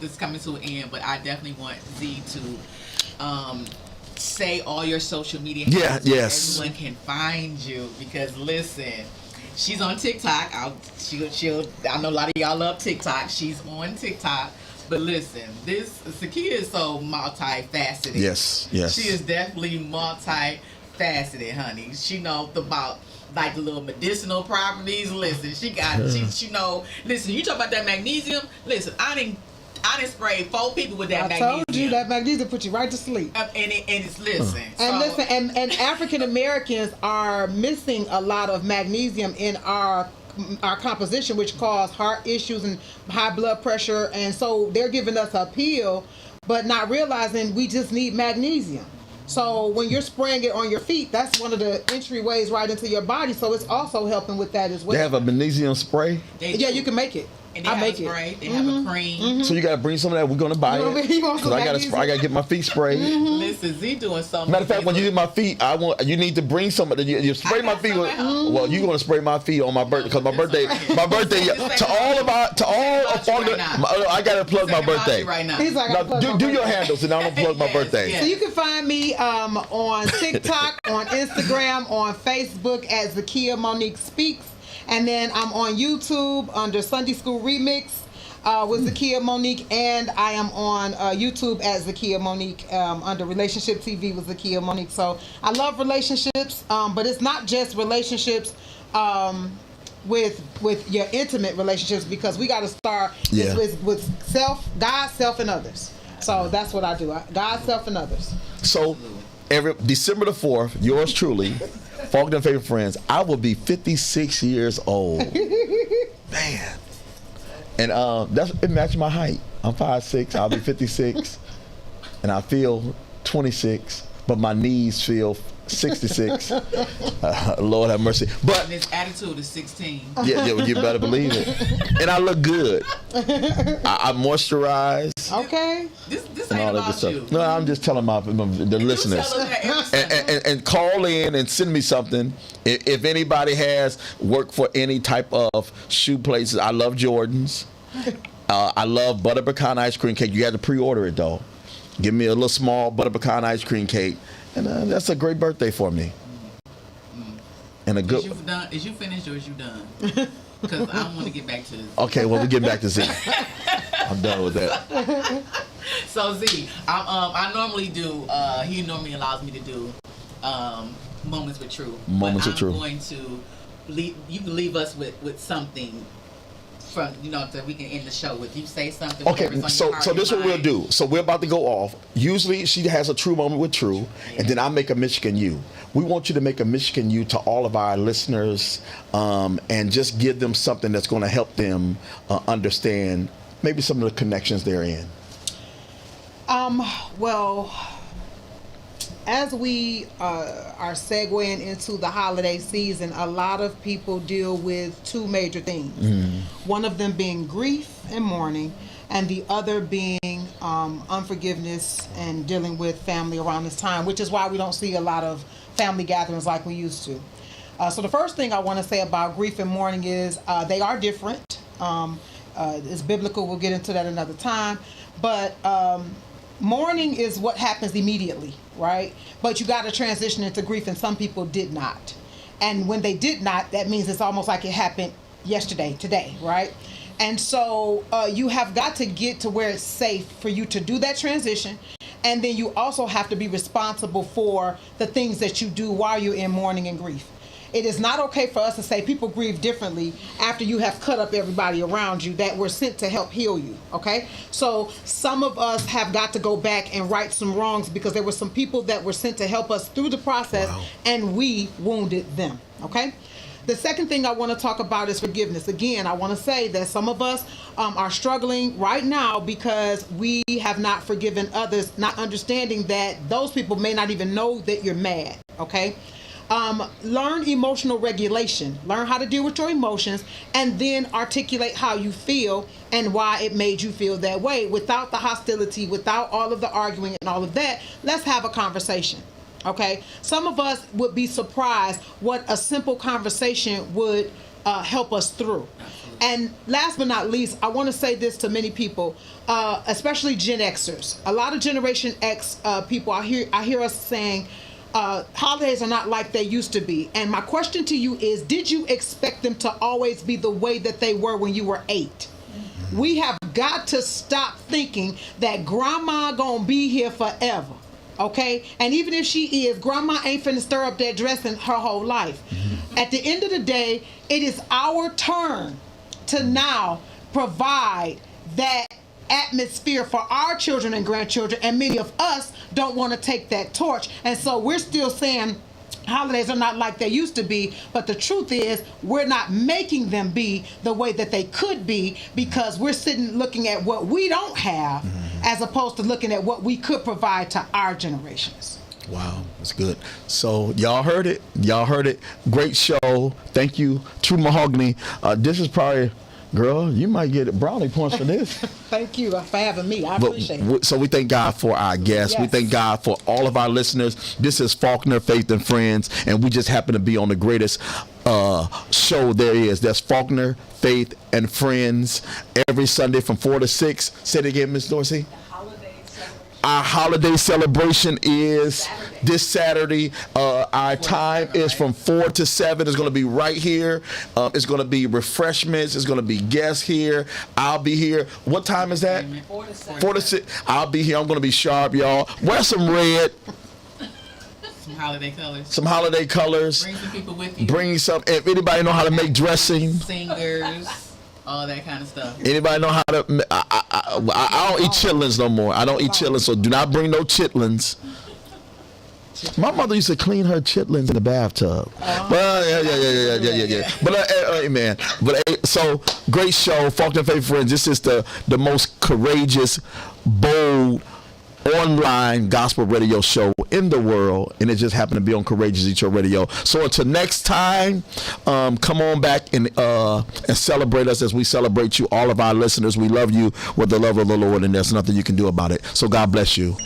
it's coming to an end. But I definitely want Z to say all your social media handles yes. where everyone can find you, because listen, She's on TikTok. I know a lot of y'all love TikTok. She's on TikTok. But listen, Zakia is so multifaceted. Yes. She is definitely multifaceted, honey. She knows about like the little medicinal properties. Listen, she know. Listen, you talk about that magnesium. Listen, I didn't spray 4 people with that magnesium. I told you that magnesium put you right to sleep. And it's listen. And African Americans are missing a lot of magnesium in our composition, which cause heart issues and high blood pressure. And so they're giving us a pill, but not realizing we just need magnesium. So when you're spraying it on your feet, that's one of the entryways right into your body. So it's also helping with that as well. They have a magnesium spray? Yeah, you can make it. And they have a spray. They have a cream. So you got to bring some of that. We're going to buy it. Because I got to get my feet sprayed. Listen, Z doing something. Matter of fact, when you do my feet, you need to bring some of the. You spray my feet. Well, you're going to spray my feet on my birthday because my birthday to all Faulkner. I got to plug my birthday. Right now. He's like, do your handles and I'm going to plug my birthday. So you can find me on TikTok, on Instagram, on Facebook at Zakia Monique Speaks. And then I'm on YouTube under Sunday School Remix with Zakia Monique, and I am on YouTube as Zakia Monique under Relationship TV with Zakia Monique. So I love relationships, but it's not just relationships with your intimate relationships, because we got to start with God, self, and others. So that's what I do. God, self, and others. So every December the 4th, yours truly, Faulkner Favorite Friends, I will be 56 years old. Man. And it matches my height. I'm 5'6", I'll be 56. And I feel 26, but my knees feel 66. Lord have mercy. But and his attitude is 16. Yeah, you better believe it. And I look good. I moisturize. Okay. This and ain't all that about good you. stuff. No, I'm just telling the listeners. And call in and send me something. If anybody has worked for any type of shoe places, I love Jordans. I love butter pecan ice cream cake. You had to pre-order it though. Give me a little small butter pecan ice cream cake. And that's a great birthday for me. And a good. Is you finished or is you done? Because I want to get back to this. Okay, well we get back to Z. I'm done with that. So Z, I normally do. He normally allows me to do moments with truth. Moments with truth. I'm going to leave. You can leave us with something. From, so we can end the show with you say something. Okay, so this is what we'll do. So we're about to go off. Usually she has a true moment with True, and then I make a Michigan you. We want you to make a Michigan you to all of our listeners, and just give them something that's going to help them understand maybe some of the connections they're in. Well, as we are segueing into the holiday season, a lot of people deal with 2 major things. One of them being grief and mourning, and the other being unforgiveness and dealing with family around this time, which is why we don't see a lot of family gatherings like we used to. So the first thing I want to say about grief and mourning is they are different. It's biblical. We'll get into that another time. But mourning is what happens immediately, right? But you got to transition into grief, and some people did not. And when they did not, that means it's almost like it happened yesterday, today, right? And so you have got to get to where it's safe for you to do that transition. And then you also have to be responsible for the things that you do while you're in mourning and grief. It is not okay for us to say people grieve differently after you have cut up everybody around you that were sent to help heal you, okay? So some of us have got to go back and right some wrongs because there were some people that were sent to help us through the process, and we wounded them, okay? The second thing I want to talk about is forgiveness. Again, I want to say that some of us are struggling right now because we have not forgiven others, not understanding that those people may not even know that you're mad, okay? Learn emotional regulation. Learn how to deal with your emotions, and then articulate how you feel and why it made you feel that way without the hostility, without all of the arguing and all of that. Let's have a conversation. Okay? Some of us would be surprised what a simple conversation would help us through. And last but not least, I want to say this to many people, especially Gen Xers. A lot of Generation X people, I hear us saying, holidays are not like they used to be. And my question to you is, did you expect them to always be the way that they were when you were 8? We have got to stop thinking that grandma gonna be here forever. Okay? And even if she is, grandma ain't finna stir up that dressing her whole life. At the end of the day, it is our turn to now provide that atmosphere for our children and grandchildren, and many of us don't want to take that torch. And so we're still saying holidays are not like they used to be, but the truth is we're not making them be the way that they could be, because we're sitting looking at what we don't have as opposed to looking at what we could provide to our generations. Wow, that's good. So y'all heard it. Great show. Thank you, True Mahogany. This is probably, girl, you might get brownie points for this. Thank you for having me. I appreciate it. So we thank God for our guests. Yes. We thank God for all of our listeners. This is Faulkner, Faith and Friends, and we just happen to be on the greatest show there is. That's Faulkner, Faith and Friends, every Sunday from 4 to 6. Say it again, Miss Dorsey. Our holiday celebration is this Saturday. Our time is from 4 to 7. It's going to be right here. It's going to be refreshments. It's going to be guests here. I'll be here. What time is that? 4 to 6. I'll be here. I'm going to be sharp, y'all. Wear some red. Some holiday colors. Bring some people with you. Bring some. If anybody know how to make dressing. Singers. All that kind of stuff. Anybody know how to? I don't eat chitlins no more. I don't eat chitlins, so do not bring no chitlins. My mother used to clean her chitlins in the bathtub. But yeah. But man. But so great show, Faulkner Faith Friends. This is the most courageous, bold, online gospel radio show in the world, and it just happened to be on Courageous Eater Radio. So until next time, come on back and celebrate us as we celebrate you, all of our listeners. We love you with the love of the Lord, and there's nothing you can do about it. So God bless you.